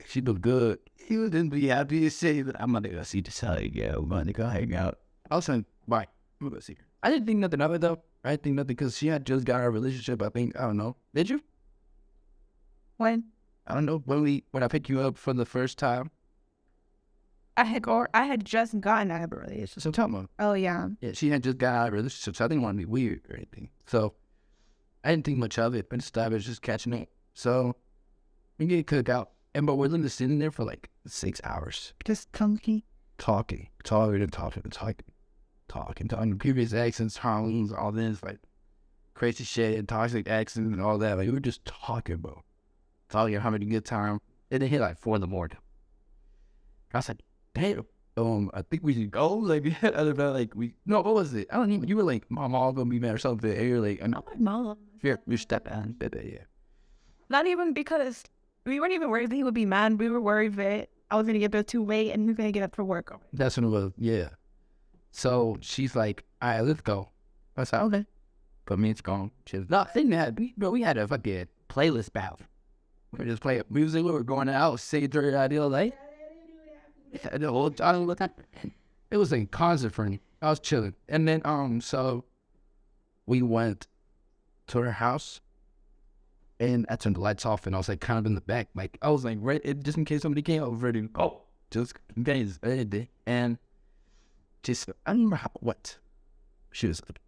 she look good. He wouldn't be happy to say that I'm gonna go see the Sally again. I'm gonna go hang out. I was like, bye. I'm gonna go see her. I didn't think nothing of it, though. I didn't think nothing because she had just got her relationship, I think. I don't know. Did you? When? I don't know. When I picked you up for the first time. I had just gotten out of a relationship. So tell me. Oh yeah. Yeah, she had just got out of a relationship, so I didn't want to be weird or anything. So I didn't think much of it, but instead I was just catching up. So we get cookout, but we're literally sitting there for like 6 hours. Just talking. Talking. Previous accents, tones, all this, like crazy shit, toxic accents and all that. Like, we were just talking, bro. Talking, having a good time. And it hit like 4 in the morning. I was like, damn, I think we should go. Like, other than like, what was it? I don't even, you were like, my mom gonna be mad or something. And you're like, Not my mom. Here, we step down. Yeah. Not even because we weren't even worried that he would be mad. We were worried that I was gonna get there too late and he was gonna get up for work. That's what it was, yeah. So she's like, all right, let's go. I was like, okay. But me, it's gone. She's nothing that we had a fucking playlist battle. We just play music. We were going out, say their idea, like the whole time. It was a concert for me. I was chilling, and then so we went to her house, and I turned the lights off, and I was like kind of in the back, like I was like just in case somebody came over, just in case, and just I don't remember what she was like.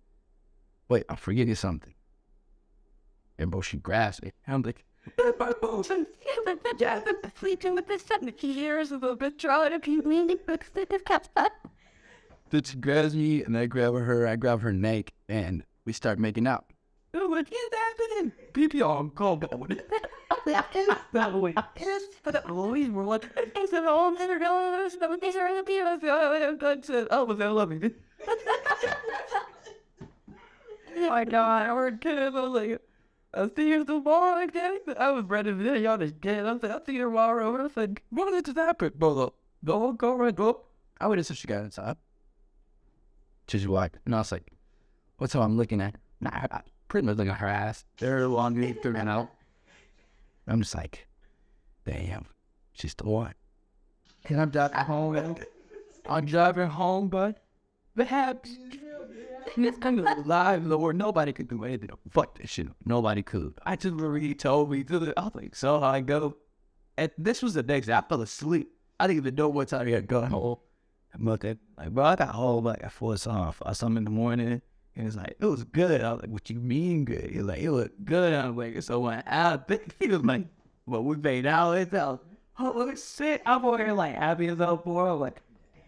Wait, I'm forgetting something. And bro, she grabs me. I'm like, then she grabs me and I grab her neck, and we start making out. Oh, what is happening? Pee-pee on cold. Oh my God, I was kidding. I was like, I'll see you tomorrow again. I was ready to tell y'all this kid. I said, I'll see you tomorrow. I was like, what did this happen? Bro, the whole go right up. I waited until she got inside. She's like, and I was like, what's up I'm looking at? Nah, I pretty much looking at her ass. They're long through and out. I'm just like, damn, she's the one. And I'm driving home, bud. Perhaps. It's kind of live, Lord. Nobody could do anything. Fuck this shit. Nobody could. I just really told me to I was like, so I go. And this was the next day. I fell asleep. I didn't even know what time I had gone home. I'm looking, like, bro, I got home like at 4 something in the morning. And it's like, it was good. I was like, what you mean good? He's like, it was good. I was like, so when he was like, well, we made out. It's out. Oh, shit. I'm over here like happy as hell for. I'm like,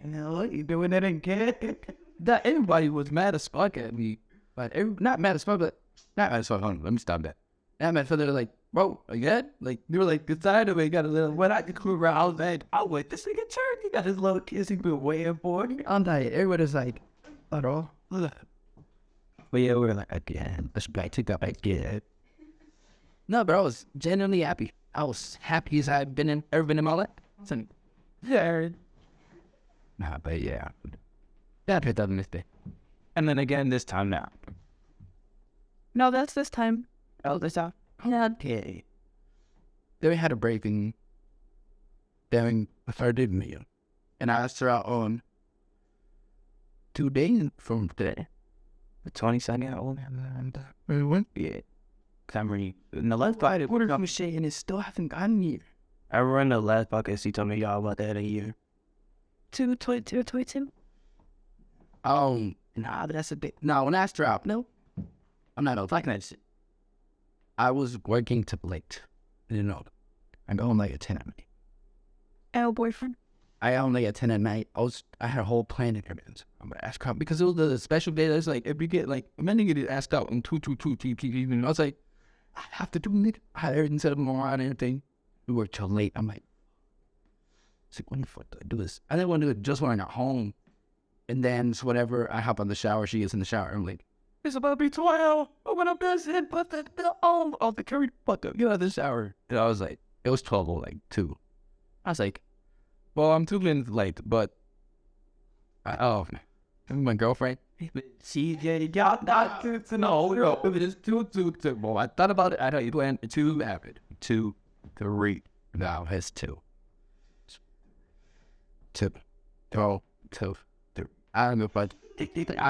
what you doing that again? That everybody was mad as fuck at me. But not mad as fuck, but not mad as fuck. Hold on, let me stop that. Not mad as fuck. They're like, bro, again? Like, they were like, decided we got a little, when I could crew around, I was like, oh, wait, this nigga turned. He got his little kiss. He been waiting for me. I'm like, everybody's like, at all. But yeah, we were like, again. Let's back to that again. No, but I was genuinely happy. I was happy as I've ever been in my life. So, yeah. Nah, but yeah. That picked up this day. And then again this time now. No, that's this time. Oh, this time. Yeah. Okay. Then we had a break and Then the third meal. And I asked her out on 2 days from today. The 22nd. And we went. Yeah. Camry. In the last podcast, what are you saying? And it still hasn't gotten here. I remember in the last podcast, he told me y'all about that a year. 22. Nah, that's a bit. No, when I asked her out, no, I'm not talking that shit. I was working too late. You know, I go home like at 10 at night. L boyfriend. I only at 10 at night. I had a whole plan in advance. I'm gonna ask her out because it was the special day. That's like if you get like I'm gonna get asked out in 2 and I was like, I have to do it. I had everything set up more and everything. We worked till late. I'm like, when the fuck do I do this? I didn't want to do it just when I got home. And then so whatever, I hop on the shower. She gets in the shower. I'm like, it's about to be 12. I'm gonna miss it. But the curry fuck up. Get out of the shower. And I was like, it was 12 or like 2. I was like, well, I'm 2 minutes late, but my girlfriend. She got that to know. It is 2. Well, I thought about it. I know you went 2 avid. 2, 3. Now it's 2. 2. 2. 2. I don't know if I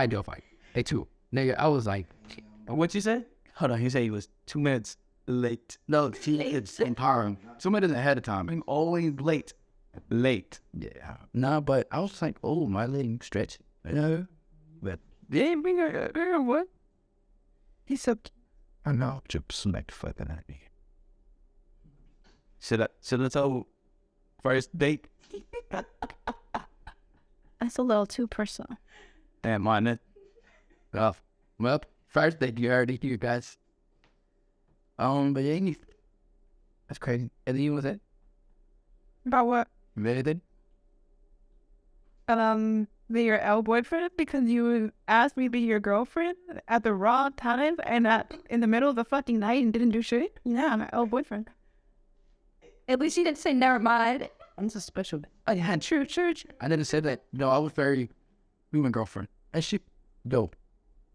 do if I. Hey, 2. Nigga, I was like, what you say? Hold on, he said he was 2 minutes late. No, it's empowering. 2 minutes ahead of time. I'm always late. Late. Yeah. Nah, but I was like, oh, my leg stretch. You know? But they ain't bring her what? He said, I know, just smacked fucking at me. Should I tell first date? That's a little too personal. Damn, mind it. Well, first date you already hear, guys. But yeah, that's crazy. And then you was it? About what? Anything? Be your L boyfriend because you asked me to be your girlfriend at the wrong time and in the middle of the fucking night and didn't do shit. Yeah, I'm an L boyfriend. At least you didn't say never mind. I'm so special. Oh yeah, true. I didn't say that. No, I was very my girlfriend. And she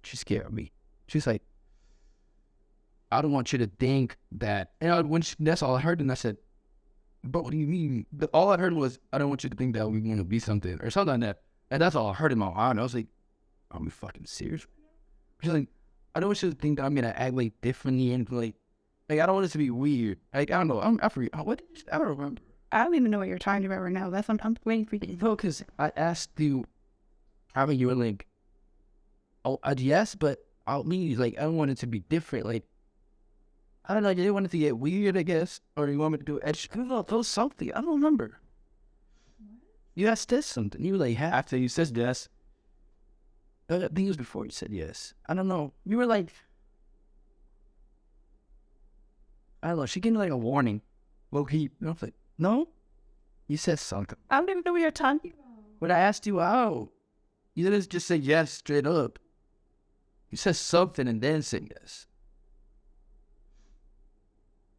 scared me. She's like, I don't want you to think that. And that's all I heard, and I said, but what do you mean? All I heard was, I don't want you to think that we want to be something or something like that. And that's all I heard in my mind. I was like, are we fucking serious? She's like, I don't want you to think that I'm gonna act like differently and like I don't want it to be weird. Like I don't know. I forget. I don't remember. I don't even know what you're talking about right now. That's what I'm waiting for you. No, because I asked you, how you were like, oh, yes, but I'll leave. Like, I don't want it to be different. Like, I don't know. You didn't want it to get weird, I guess. Or you want me to do extra. I don't know, something. I don't remember. You asked this something. You were like, after you said yes. I think it was before you said yes. I don't know. You were like, I don't know. She gave me like a warning. Low key. And I was like, no? You said something. I don't even know what you're talking about. When I asked you out, you didn't just say yes straight up. You said something and then said yes.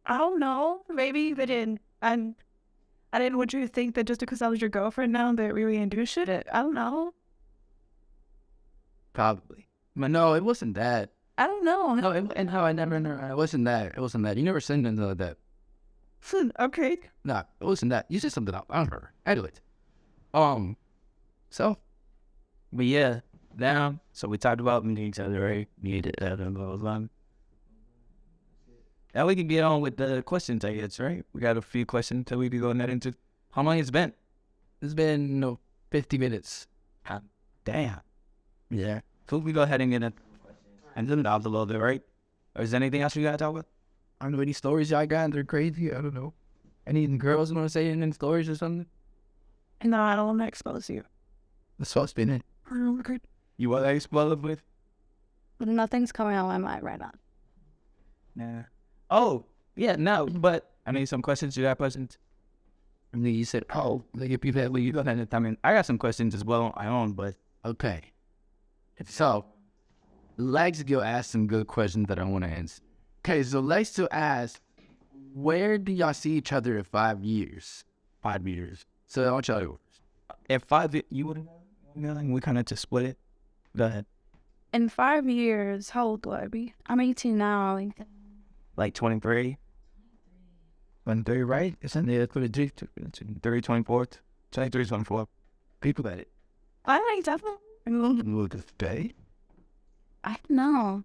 I don't know. Maybe they didn't. I didn't want you to think that just because I was your girlfriend now that we were gonna do shit. I don't know. Probably. But no, it wasn't that. I don't know. No, and how I never know. It wasn't that. It wasn't that. You never said anything like that. Okay. Nah, it wasn't that. You said something else. I don't remember. Anyway. So. But yeah, now. So we talked about meeting each other, right? Needed that and blah, blah, blah. Now we can get on with the questions, I guess, right? We got a few questions that we can go into. How long has it been? It's been 50 minutes. Damn. Yeah. So we go ahead and get it. And then out a little bit, right? Or is there anything else you got to talk about? I don't know any stories y'all got. They're crazy. I don't know. Any girls want to say any stories or something? No, I don't want to expose you. The sauce been in. You want to expose it with? Nothing's coming out of my mind right now. Nah. Oh, yeah, no, but I need some questions. You got questions? And then you said, like if you've had, well, you don't have I mean, I got some questions as well on my own, but okay. So, Lex go ask some good questions that I want to answer. Okay, so Lex to ask, where do y'all see each other in 5 years? 5 years. So I want y'all to in 5 years, you wouldn't know? We kind of just split it. Go ahead. In 5 years, how old will I be? I'm 18 now. Like 23? 23, right? Isn't it 23, 23, 24, 23, 24? People that it. I think definitely. Look at pay. I don't know.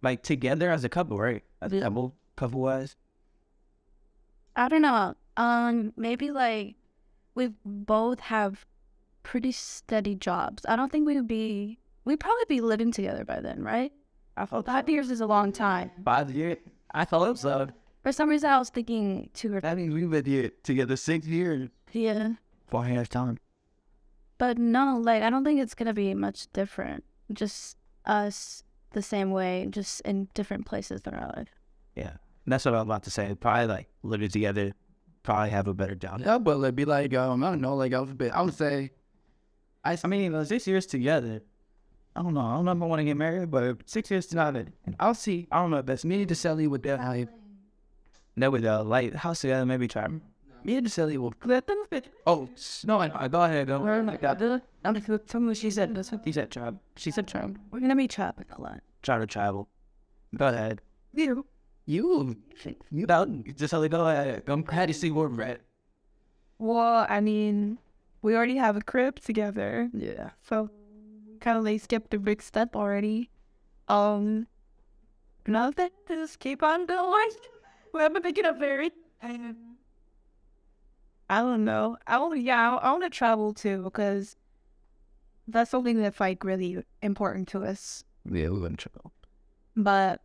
Like together as a couple, right? As a couple wise. I don't know. Maybe like we both have pretty steady jobs. I don't think we'd probably be living together by then, right? I thought 5 years is a long time. 5 years. I thought so. For some reason, I was thinking 2 or That means we've been here together 6 years. yeah. 4.5 time. But no, like I don't think it's gonna be much different. Just us the same way, just in different places in our life. Yeah. That's what I'm about to say. Probably like living together, probably have a better job. Yeah, but it'd be like, I don't know, like I would say, I mean, 6 years together. I don't know if I want to get married, but 6 years together. I'll see. I don't know if that's me to Sally with that. That would like house together, maybe try. Me and Sally will. Oh no! I go ahead. Don't worry. She said He said travel. She said travel. we're gonna be traveling a lot. Try to travel. Go ahead. You don't just only go ahead. I'm glad to see where we're at. Well, I mean, we already have a crib together, yeah. so kind of like skipped a big step already. Nothing. Just keep on going. We haven't been getting married. I don't know. I want to travel too because that's something that's like really important to us. Yeah, we're gonna travel. But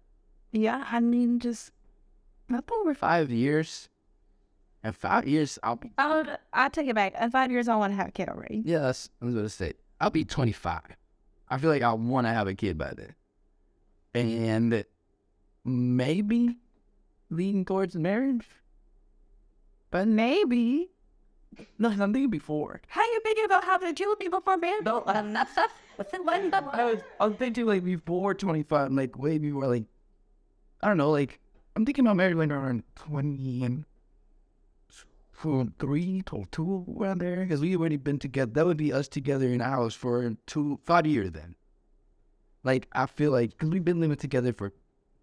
yeah, I mean, just Not over 5 years. In 5 years, I'll take it back. In 5 years, I want to have a kid already. yes, I was gonna say, I'll be 25. I feel like I want to have a kid by then, and maybe leaning towards marriage. But maybe. No, I'm thinking before. How you thinking about having a kid before marriage? No, I'm thinking like before 25, like way before, like I don't know, like I'm thinking about marriage like around 23, 22, around there, because we already been together. That would be us together in a house for 5 years then. Like I feel like because we've been living together for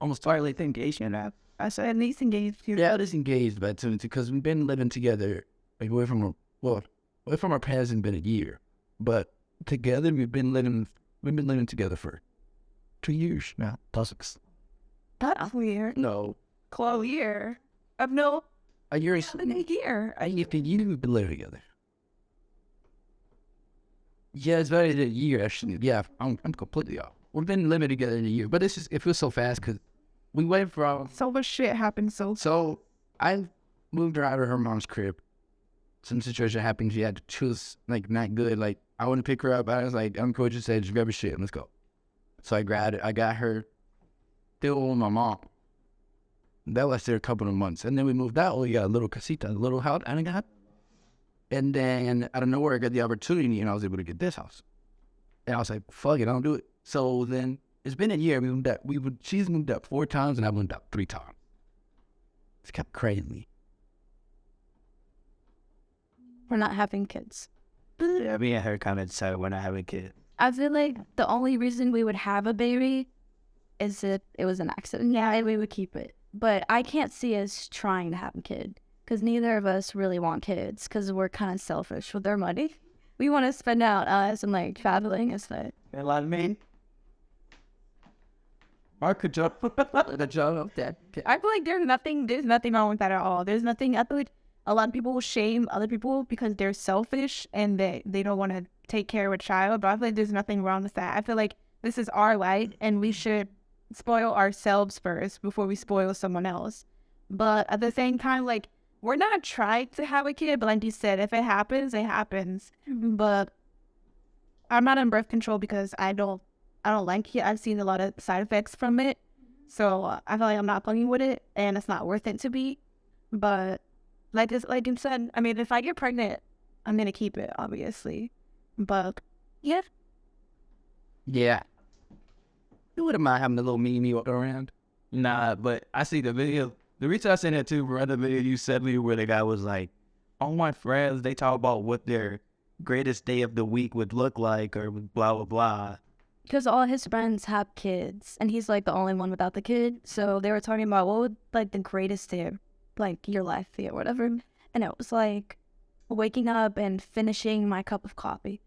almost Twilight engagement. I said at least engaged. yeah, disengaged, but because we've been living together like away from our parents has been a year, but together we've been living together for 2 years now. Plus, That's weird. no, Close year. No, a year. in a year. I used to you we've been living together. Yeah, it's better than a year actually. Yeah, I'm completely off. We've been living together in a year, but it feels so fast because we went from. So much shit happened So I moved her out of her mom's crib. Some situation happened. She had to choose like not good. Like I want to pick her up. I was like, Uncle just said, just grab her shit and let's go. So I grabbed it. I got her still with my mom. That lasted a couple of months. And then we moved out. We got a little casita, a little house. And then out of nowhere, I got the opportunity and I was able to get this house. And I was like, fuck it, I'll do it. So then it's been a year. She's moved up 4 times and I moved up 3 times. It's kind of crazy. We're not having kids. Yeah, me and her kind of decided we're not having kids. I feel like the only reason we would have a baby is if it was an accident. Yeah, and we would keep it. But I can't see us trying to have a kid because neither of us really want kids because we're kind of selfish with our money. We want to spend out us and like traveling and stuff. You know what I mean? I could jump the job of that. I feel like there's nothing wrong with that at all. There's nothing. I feel like a lot of people will shame other people because they're selfish and they don't want to take care of a child. But I feel like there's nothing wrong with that. I feel like this is our life and we should spoil ourselves first before we spoil someone else. But at the same time, like we're not trying to have a kid. But like you said, if it happens, it happens. But I'm not on birth control because I don't like it. I've seen a lot of side effects from it. So I feel like I'm not fucking with it and it's not worth it to be. But like you said, I mean, if I get pregnant, I'm going to keep it, obviously. But yeah. Yeah. You wouldn't mind having a little mini walk around. Nah, but I see the video. The reason I sent that too, bro, the video you sent me where the guy was like, all my friends, they talk about what their greatest day of the week would look like or blah, blah, blah. Because all his friends have kids and he's like the only one without the kid. So they were talking about what would like the greatest day like your life or whatever. And it was like waking up and finishing my cup of coffee,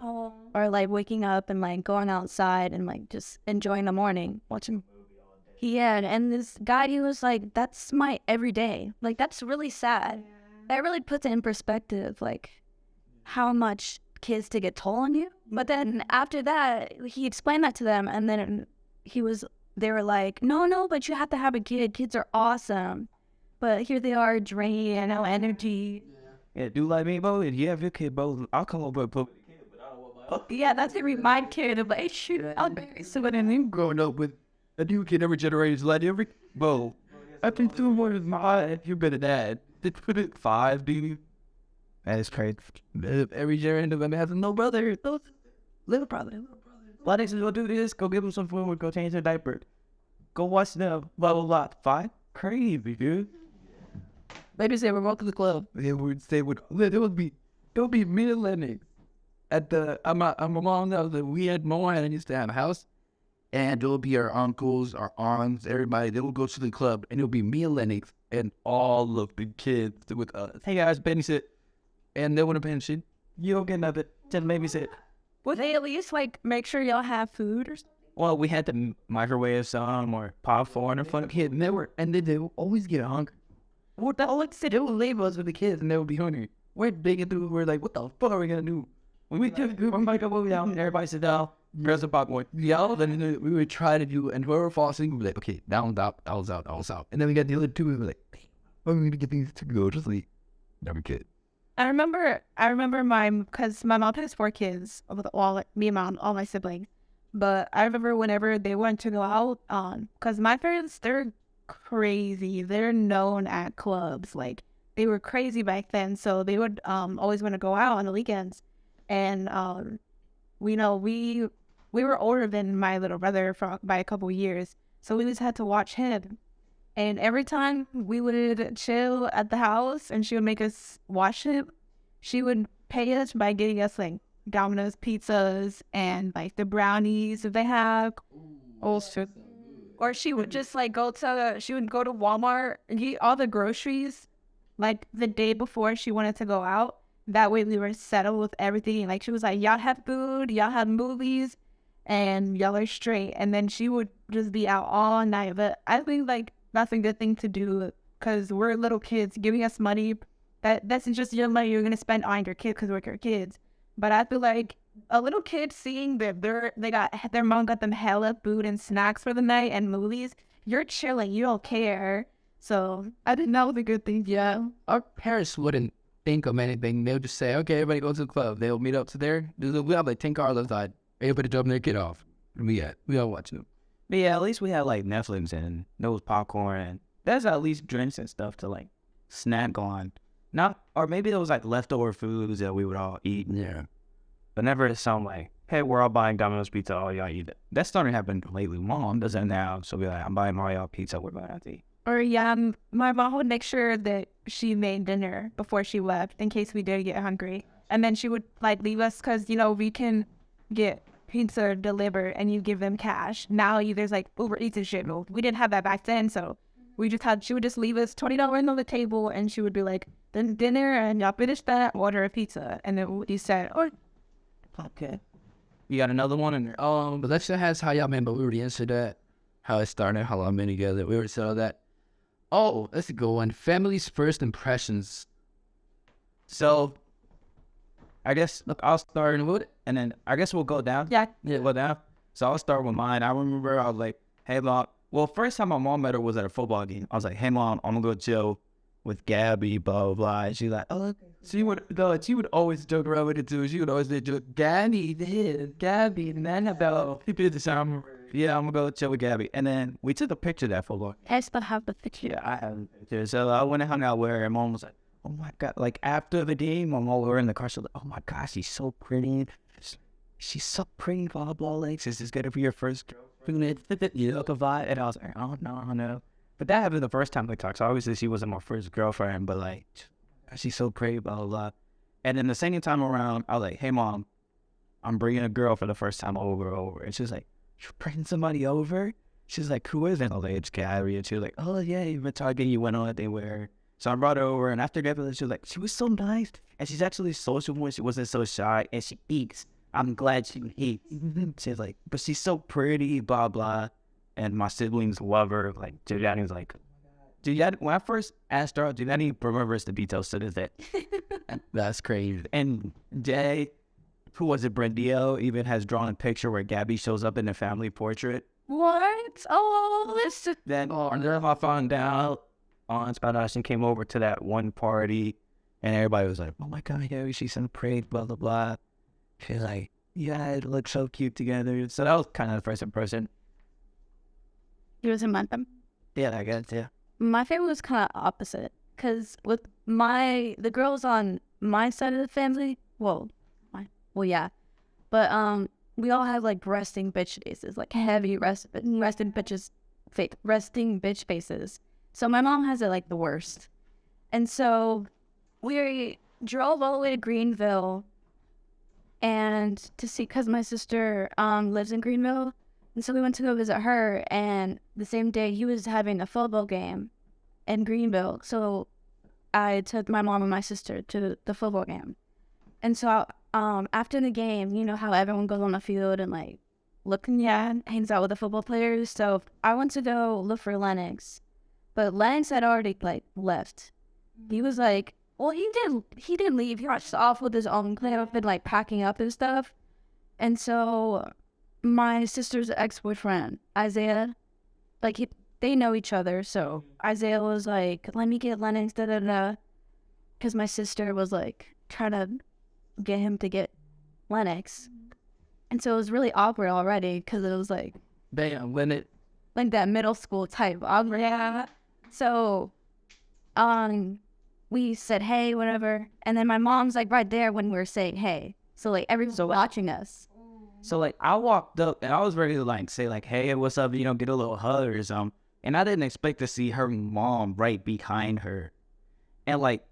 or like waking up and like going outside and like just enjoying the morning, watching. Yeah, and this guy, he was like, that's my everyday. Like, that's really sad. That really puts it in perspective, like, how much kids take a toll on you. But then after that, he explained that to them, and then they were like, no, but you have to have a kid. Kids are awesome. But here they are, drained, no energy. Yeah, do like me, bro. If you have your kid, bro, I'll come over and put. Yeah, that's every my kid. I'm like, shoot, I'll be so good in him. Growing up with a new kid every generation, like every bro. I've been doing more than my. You've been a dad. They put it 5, dude. That is crazy. Every generation of them has no brother. Little brother. A lot of niggas go do this. Go give them some food. Go change their diaper. Go watch them. Blah blah blah. 5. Crazy, dude. Maybe say we're going to the club. They would be millennials at the. My mom knows that we had more and I used to have a house. And it'll be our uncles, our aunts, everybody. They will go to the club, and it'll be me and Lennox and all of the kids with us. Hey guys, babysit, and they wouldn't pay shit. You don't get nothing. Just babysit. Would they at least like make sure y'all have food or something? Well, we had to microwave some or popcorn or fun kid, and they would always get hungry. What the hell? They would leave us with the kids, and they would be hungry. We're digging through. We're like, what the fuck are we gonna do? When we took the microwave down, and everybody sit down. There's a popcorn. Yeah, then we would try to do, and whoever falls asleep, we'd be like, okay, down, up, I was out. And then we got the other 2, we were like, damn, how are we gonna get these to go to sleep? Never kid. I remember because my mom has 4 kids, with all me and mom, all my siblings. But I remember whenever they went to go out, because my parents, they're crazy. They're known at clubs. Like, they were crazy back then, so they would always want to go out on the weekends. And we were older than my little brother by a couple years, so we just had to watch him. And every time we would chill at the house and she would make us watch him, she would pay us by getting us like Domino's pizzas and like the brownies if they have. Also, or she would just like go to Walmart and get all the groceries like the day before she wanted to go out. That way we were settled with everything. Like, she was like, y'all have food, y'all have movies, and y'all are straight. And then she would just be out all night. But I think, like, that's a good thing to do because we're little kids. Giving us money, that's just your money you're going to spend on your kid because we're your kids. But I feel like a little kid seeing their mom got them hella food and snacks for the night and movies, you're chilling. You don't care. So I think that was a good thing. Yeah, our parents wouldn't think of anything. They'll just say, okay, everybody go to the club. They'll meet up to there. We have like 10 cars outside. Everybody jump in there, get off. And we all watch them. But yeah, at least we had like Netflix and those popcorn and there's at least drinks and stuff to like snack on. Or maybe there was like leftover foods that we would all eat. Yeah. But never some like, hey, we're all buying Domino's pizza, all y'all eat it. That's starting to happen lately. Mom does that now. So be like, I'm buying all y'all pizza, we're buying to eat. Or yeah, my mom would make sure that she made dinner before she left in case we did get hungry. And then she would like leave us because, we can get pizza delivered and you give them cash. Now there's like Uber Eats and shit. We didn't have that back then. So she would just leave us $20 on the table and she would be like, then dinner and y'all finish that, order a pizza. And then you said, okay. You got another one in there? But let's just ask how y'all met, but we already answered that. How it started, how long been together. We already said all that. Oh, that's a good one. Family's first impressions. So, I guess, look, I'll start with it, and then I guess we'll go down. Yeah. Go down. So, I'll start with mine. I remember I was like, hey, Mom. Well, first time my mom met her was at a football game. I was like, hey, Mom, I'm going to go chill with Gabby, blah, blah, blah. And she's like, oh, she would always joke around with it, too. She would always say, Gabby, this, Gabby, and then about, he did the sound. Yeah, I'm going to go chill with Gabby. And then we took a picture of that football. I still have the picture. Yeah, I have a picture. So I went and hung out with her, and Mom was like, oh my God. Like, after the game, Mom, while we were in the car, she was like, oh my gosh, she's so pretty. She's so pretty, blah, blah, like, this is going to be your first girlfriend. You know, the vibe. And I was like, oh, no. But that happened the first time we talked. So obviously, she wasn't my first girlfriend, but like, she's so pretty, blah, blah, blah. And then the second time around, I was like, hey, Mom, I'm bringing a girl for the first time over. And she was like, you're bringing somebody over? She's like, who is that old-age Gabby? And she was like, oh, yeah, you've been talking. You went on a date with her. So I brought her over, and after that, she was like, she was so nice. And she's actually social when she wasn't so shy, and she eats. I'm glad she eats. She's like, but she's so pretty, blah, blah. And my siblings love her. Like, Giuliani was like, when I first asked her, Giuliani remembers the details to this day. That's crazy. And Jay, who was it, Brendio, even has drawn a picture where Gabby shows up in the family portrait. What? Oh, this is Then I found out, she came over to that one party, and everybody was like, oh my God, yeah, she's so pretty, blah, blah, blah. She's like, yeah, it looks so cute together. So that was kind of the first impression. He was in my family. Yeah, I guess, yeah. My family was kind of opposite, because with the girls on my side of the family, yeah, but we all have like resting bitch faces, like heavy resting bitch faces. So my mom has it like the worst, and so we drove all the way to Greenville, and to see, because my sister lives in Greenville. And so we went to go visit her, and the same day he was having a football game in Greenville. So I took my mom and my sister to the football game. And so after the game, you know how everyone goes on the field and like hangs out with the football players. So I went to go look for Lennox, but Lennox had already like left. He was like, well, he didn't leave. He rushed off with his own clean up and like packing up and stuff. And so my sister's ex-boyfriend, Isaiah, like they know each other. So Isaiah was like, let me get Lennox, because my sister was like trying to get him to get Lennox. And so it was really awkward already, because it was like, Bam, when it. like that middle school type awkward. Yeah. So we said, hey, whatever. And then my mom's like right there when we were saying, hey. So like everyone's watching us. So, like, I walked up, and I was ready to, like, say, like, hey, what's up, get a little hug or something. And I didn't expect to see her mom right behind her. And, like,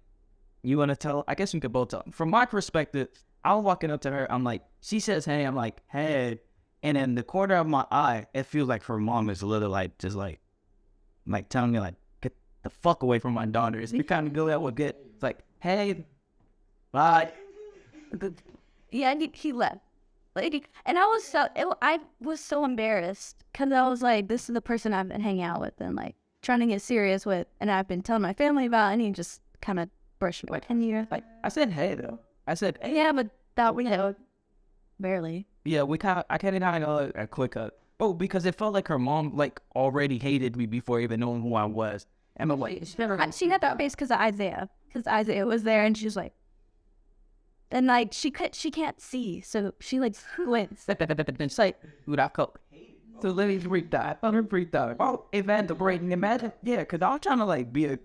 you want to tell? I guess we could both tell. From my perspective, I was walking up to her. I'm like, she says, hey. I'm like, hey. And in the corner of my eye, it feels like her mom is literally, like, just, like telling me, like, get the fuck away from my daughter. It's the kind of girl that would get, it's like, hey, bye. Yeah, and he left. Like, and I was so embarrassed, because I was like, this is the person I've been hanging out with and like trying to get serious with, and I've been telling my family about, and he just kind of brushed me like 10 years. Like, I said hey though. I said hey. Yeah, but that we had barely. Yeah, I kind of a quick hug. Oh, because it felt like her mom like already hated me before even knowing who I was. And I'm like, she got that face because Isaiah was there, and she was like. And like she can't see, so she like squints. It's like, dude, I felt so let me freak that. Oh, imagine, yeah, because I'm trying to like I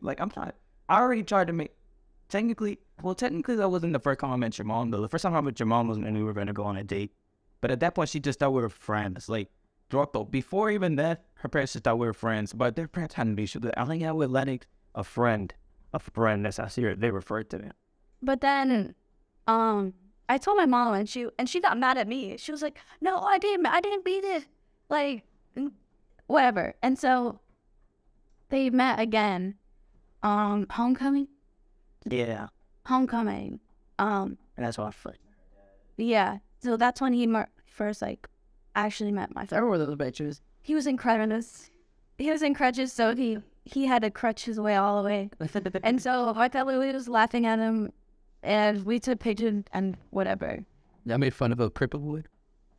already tried to make. Technically, that wasn't the first time I met your mom though. The first time I met your mom was when we were gonna go on a date. But at that point, she just thought we were friends. Like, before even that, her parents just thought we were friends. But their parents hadn't been sure that I hang out with Lennox, a friend. That's how they referred to me. But then. I told my mom, and she got mad at me. She was like, "No, I didn't mean it." Like, whatever. And so they met again. Homecoming. Yeah. Homecoming. And that's why I feel. Yeah. So that's when he first like actually met my friend. I remember the bitches. He was in crutches. So he had to crutch his way all the way. And so my family was laughing at him. And we took pictures and whatever. I made fun of a cripplewood.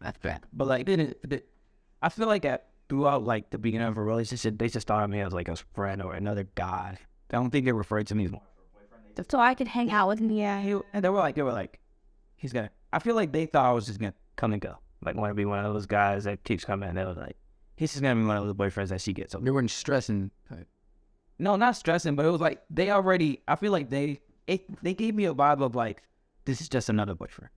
That's bad. But like, I feel like throughout like the beginning of a relationship, they just thought of me as like a friend or another guy. I don't think they referred to me as more. So I could hang out with him. Yeah. And they were like, he's gonna. I feel like they thought I was just gonna come and go. Like, want to be one of those guys that keeps coming. And they was like, he's just gonna be one of those boyfriends that she gets. So they weren't stressing. No, not stressing, but it was like they already. I feel like they gave me a vibe of like, this is just another boyfriend.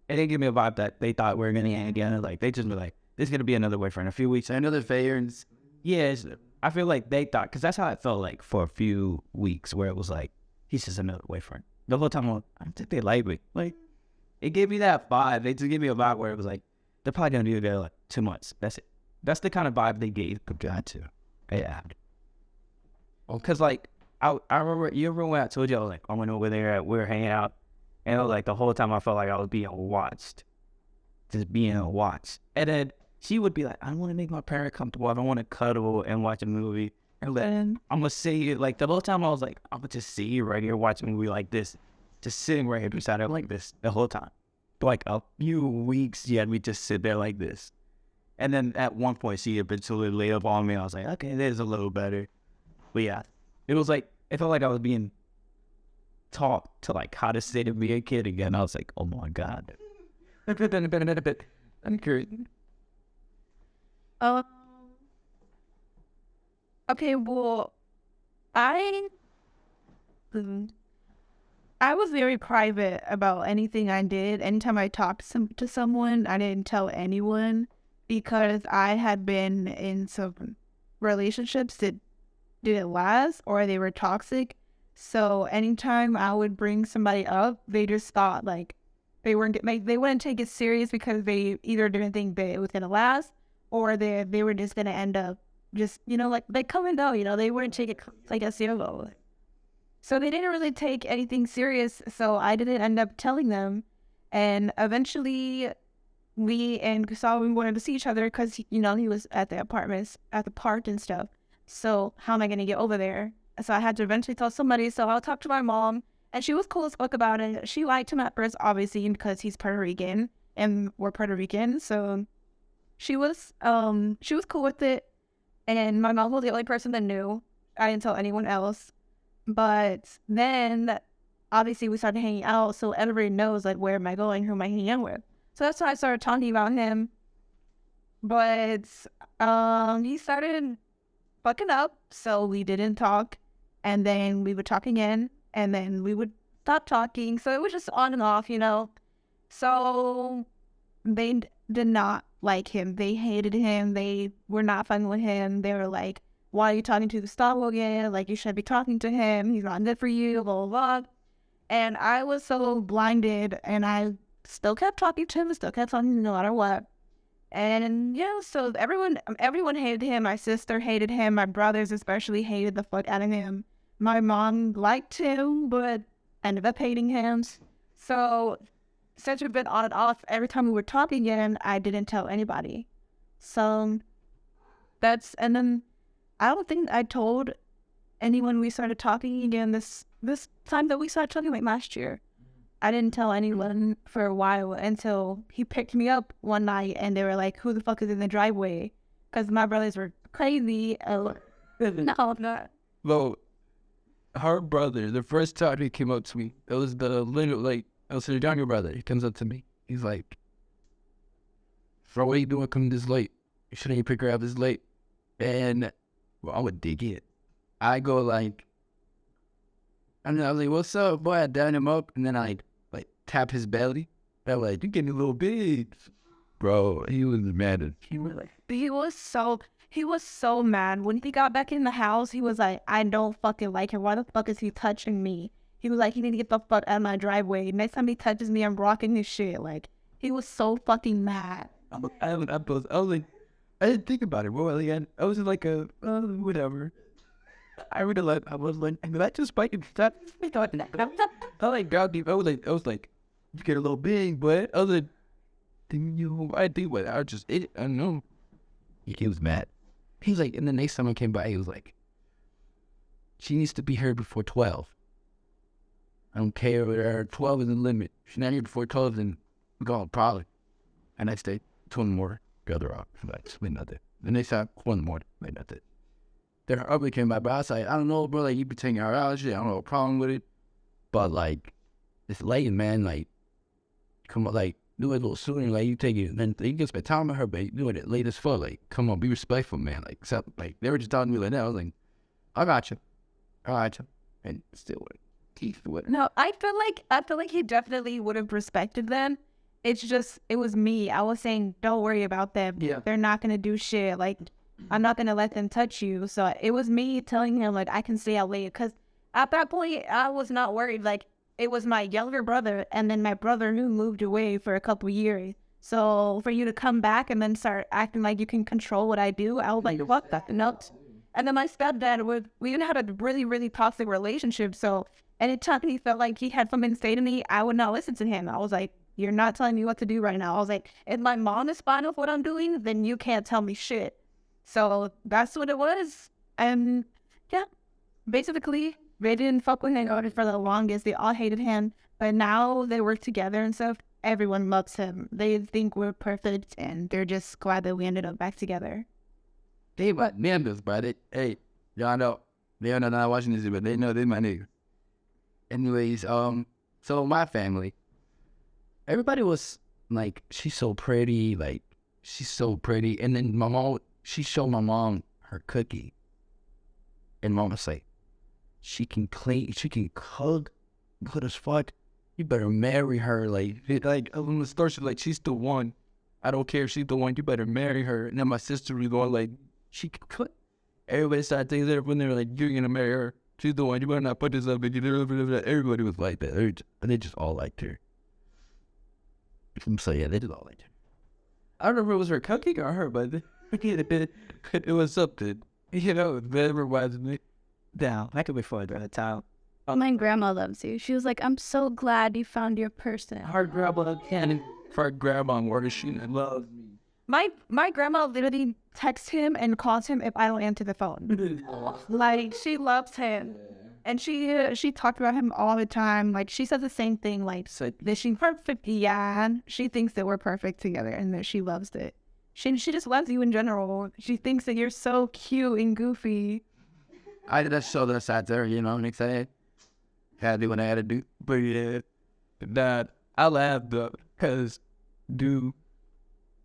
And they gave me a vibe that they thought we were gonna hang again. Like they just were like, this is gonna be another boyfriend in a few weeks. Another phase. Yeah, I feel like they thought, because that's how it felt like for a few weeks, where it was like, he's just another boyfriend. The whole time, I think they like me. Like, it gave me that vibe. They just gave me a vibe where it was like, they're probably gonna be there like 2 months. That's it. That's the kind of vibe they gave the guy to. Yeah. Because, like, I remember, you remember when I told you, I was like, I went over there, we were hanging out, and it was like the whole time I felt like I was being watched. Just being watched. And then she would be like, I don't want to make my parent comfortable. I don't want to cuddle and watch a movie. And then I'm going to say, like, the whole time I was like, I'm going to just sit here right here watching a movie like this. Just sitting right here beside her like this the whole time. For like a few weeks, yeah, we just sit there like this. And then at one point, she eventually laid up on me. I was like, okay, that is a little better. But yeah, it was like, it felt like I was being taught to like how to say to be a kid again. I was like, oh my God. I'm curious. Okay, well, I was very private about anything I did. Anytime I talked to someone, I didn't tell anyone because I had been in some relationships that didn't last or they were toxic. So anytime I would bring somebody up, they just thought like they wouldn't take it serious because they either didn't think that it was gonna last or they were just gonna end up just, you know, like they come and go, you know, they wouldn't take it like a serious. So they didn't really take anything serious. So I didn't end up telling them. And eventually we wanted to see each other because, you know, he was at the apartments, at the park and stuff. So how am I going to get over there? So I had to eventually tell somebody. So I'll talk to my mom and she was cool as fuck about it. She liked him at first, obviously, because he's Puerto Rican and we're Puerto Rican. So she was cool with it. And my mom was the only person that knew. I didn't tell anyone else. But then, obviously, we started hanging out, so everybody knows, like, where am I going, who am I hanging out with. So that's why I started talking about him. But he started fucking up, so we didn't talk. And then we would talk again, and then we would stop talking. So it was just on and off, you know. So they did not like him. They hated him. They were not fun with him. They were like, why are you talking to the stalker again? Like, you should be talking to him. He's not good for you, blah, blah, blah. And I was so blinded, and I still kept talking to him, still kept talking no matter what. And, yeah, so everyone hated him. My sister hated him. My brothers especially hated the fuck out of him. My mom liked him, but ended up hating him. So since we've been on and off, every time we were talking again, I didn't tell anybody. So and then I don't think I told anyone we started talking again this time that we started talking like last year. I didn't tell anyone for a while until he picked me up one night and they were like, who the fuck is in the driveway? Because my brothers were crazy. No, I'm not. Well, her brother, the first time he came up to me, it was the younger brother. He comes up to me. He's like, bro, what are you doing coming this late? You shouldn't even pick her up this late. And well, I would dig it. I go like, and then I was like, what's up, boy? I down him up, and then I like tap his belly. I'm like, you getting a little big. Bro, he was mad. He was so mad. When he got back in the house, he was like, I don't fucking like him. Why the fuck is he touching me? He was like, he need to get the fuck out of my driveway. Next time he touches me, I'm rocking his shit. Like, he was so fucking mad. I was like, I didn't think about it, bro. Like, I was like whatever. I was like, that just bite him. I like grabbed him. I was like, you get a little big, but I was like, I think what I don't know. He was mad. He was like, and the next time I came by, he was like, she needs to be here before 12. I don't care. 12 is the limit. She's not here before 12, then we're going probably. And I stayed 2 in the morning. The other off. Like, split nothing. The next time, 1 in the morning. Like, nothing. Then her ugly came by, but I was like, I don't know, bro. Like, you be taking her out and shit. I don't have a problem with it. But, like, it's late, man. Like, come on, like, do it a little sooner. Like, you take it. Then you can spend time with her, but you doing it late as fuck. Like, come on, be respectful, man. Like, except, like, they were just talking to me like that. I was like, I got you. And still wouldn't. Keith wouldn't. No, I feel like he definitely would have respected them. It's just, it was me. I was saying, don't worry about them. Yeah. They're not going to do shit. Like, I'm not going to let them touch you. So it was me telling him, like, I can stay out late. Because at that point, I was not worried. Like, it was my younger brother and then my brother who moved away for a couple years. So for you to come back and then start acting like you can control what I do, I was like, what the no. And then my stepdad we even had a really, really toxic relationship. So anytime he felt like he had something to say to me, I would not listen to him. I was like, you're not telling me what to do right now. I was like, if my mom is fine with what I'm doing, then you can't tell me shit. So that's what it was. And yeah, basically, they didn't fuck with him for the longest. They all hated him. But now they work together and stuff. Everyone loves him. They think we're perfect, and they're just glad that we ended up back together. They my niggas, bro. Hey, y'all know. They're not watching this, but they know they my niggas. Anyways, so my family, everybody was like, she's so pretty, and then my mom, she showed my mom her cookie, and mom was like, she can clean, she can cook, good as fuck. You better marry her. Like in the store, she's like, she's the one. I don't care if she's the one. You better marry her. And then my sister was going like, she can cook. Everybody started thinking that when they were like, you're gonna marry her. She's the one. You better not put this up. Everybody was like that. And they just all liked her. So yeah, they just all liked her. I don't know if it was her cooking or her, but it was something. You know, that reminds me. Down. I could be fun at the time. My grandma loves you. She was like, I'm so glad you found your person. Her grandma and her grandma where she loves me. My grandma literally texts him and calls him if I don't answer the phone. Like, she loves him. And she talked about him all the time. Like, she says the same thing, like, that she's perfect. Yeah, she thinks that we're perfect together and that she loves it. She just loves you in general. She thinks that you're so cute and goofy. I just showed that side there, you know what I'm saying? Had to do what I had to do. But yeah, that I laughed because,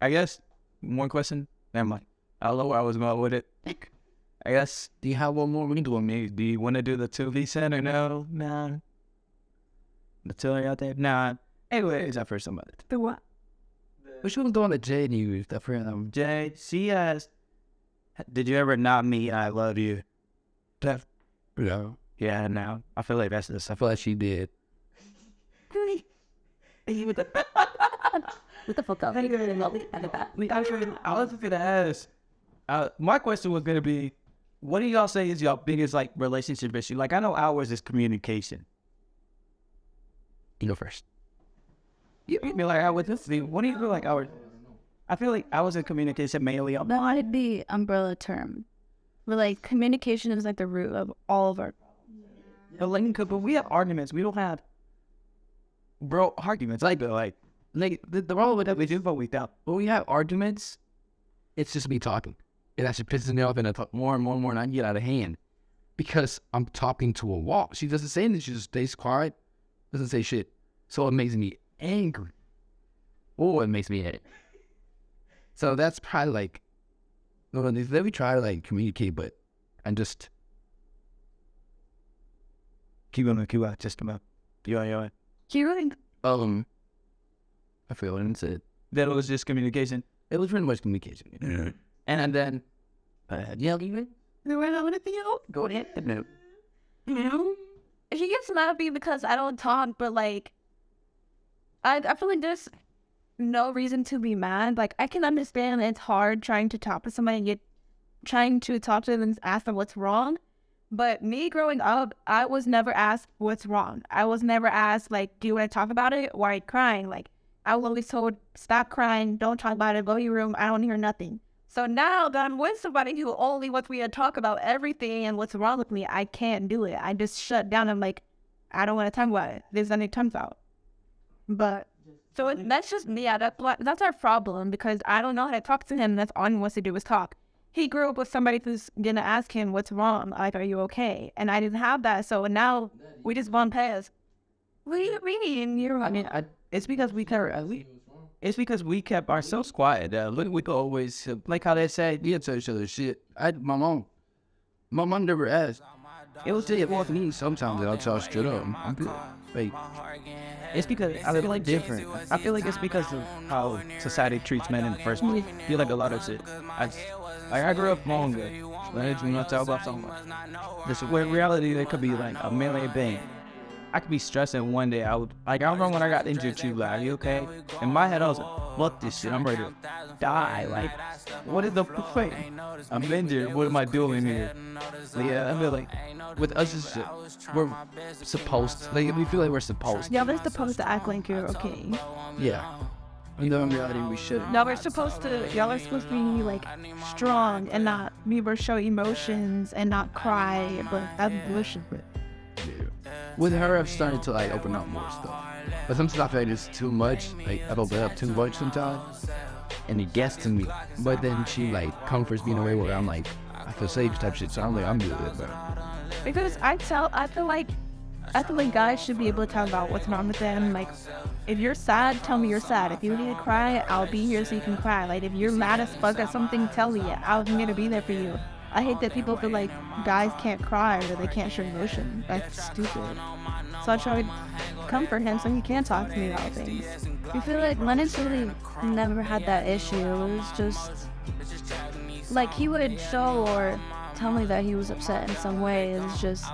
I guess, one question. Never mind. I don't know where I was going with it. I guess, do you have one more? We can do one maybe. Do you want to do the 2V Center? No? Nah. The 2 out there? Nah. Anyways, I first somebody. The what? Which one doing the J news? The friend Jay, she asked, did you ever not meet I love you? That, no. Yeah, no. I feel like that's this. I feel like she did. What the fuck up? I was going to ask. My question was going to be, what do y'all say is your biggest like relationship issue? Like, I know ours is communication. You go first. You be like, I would just what do you feel like ours? I feel like ours is communication mainly. That might be umbrella term. But like communication is like the root of all of our problems. But we have arguments. We don't have arguments. Like the problem with that we do, but we don't. When we have arguments, it's just me talking. It actually pisses me off, and I talk more and more and more, and I get out of hand because I'm talking to a wall. She doesn't say anything. She just stays quiet, doesn't say shit. So it makes me angry. Oh, it makes me angry. So that's probably like. Then we try to like communicate, but and just keep on just about you. Hearing. I feel what I said. That it was just communication. It was pretty much communication. Mm-hmm. And then even go ahead. No. He gets mad at me because I don't talk, but like I feel like there's no reason to be mad. Like, I can understand it's hard trying to talk to somebody and trying to talk to them and ask them what's wrong. But me growing up, I was never asked what's wrong. I was never asked, like, do you want to talk about it? Why are you crying? Like, I was always told, stop crying, don't talk about it, go to your room, I don't hear nothing. So now that I'm with somebody who only wants me to talk about everything and what's wrong with me, I can't do it. I just shut down. I'm like, I don't want to talk about it. There's nothing to talk about. But so that's just me. That's our problem because I don't know how to talk to him. That's all he wants to do is talk. He grew up with somebody who's going to ask him what's wrong. Like, are you okay? And I didn't have that. So now we just gone past. What do you mean? It's because we kept ourselves quiet. Look, we always, like how they say, you tell each other shit. My mom never asked. It was just walking in sometimes and I'll tell straight up. I'm good. Wait. It's because I feel like different. I feel like it's because of how society treats men in the first place. I feel like a lot of shit. I grew up longer. Let's not talk about something. This where reality there could be like a million things. I could be stressing one day. I remember when I got injured too. Like, are you okay? In my head, I was like, fuck this shit. I'm ready to die. Like, what is the point? I'm injured. What am I doing here? Yeah, I feel like with us, it's just, we're supposed to. Like, we feel like we're supposed to. Y'all are supposed to act like you're okay. Yeah. And then in reality, we shouldn't. Y'all are supposed to be like strong and not show emotions and not cry, but that's bullshit. With her, I've started to like open up more stuff. But sometimes I feel like it's too much. Like, I open up too much sometimes. And it gets to me. But then she like comforts me in a way where I'm like, I feel safe type shit. So I'm like, I'm good with it. Because I feel like guys should be able to talk about what's wrong with them. Like, if you're sad, tell me you're sad. If you need to cry, I'll be here so you can cry. Like, if you're mad as fuck at something, tell me it. I'm gonna be there for you. I hate that people feel like guys can't cry or they can't show emotion. That's stupid. So I try to comfort him so he can talk to me about things. I feel like Lennox really never had that issue. It was just like he would show or tell me that he was upset in some way. It's just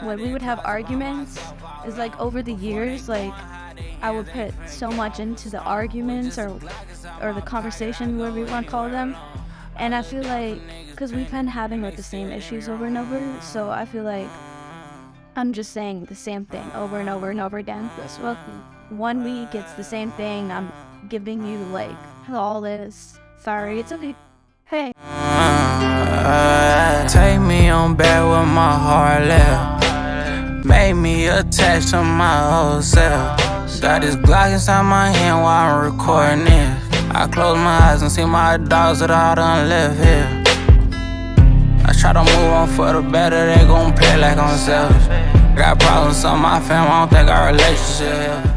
when we would have arguments, it's like over the years, like I would put so much into the arguments or the conversation, whatever you want to call them. And I feel like, because we've been having like the same issues over and over, so I feel like I'm just saying the same thing over and over and over again. Well, 1 week it's the same thing. I'm giving you like all this. Sorry, it's okay. Hey. Take me on back with my heart left. Made me attached to my old self. Got this Glock inside my hand while I'm recording this. I close my eyes and see my dogs that I done left here. I try to move on for the better, they gon' play like I'm selfish. Got problems on my family, I don't think our relationship.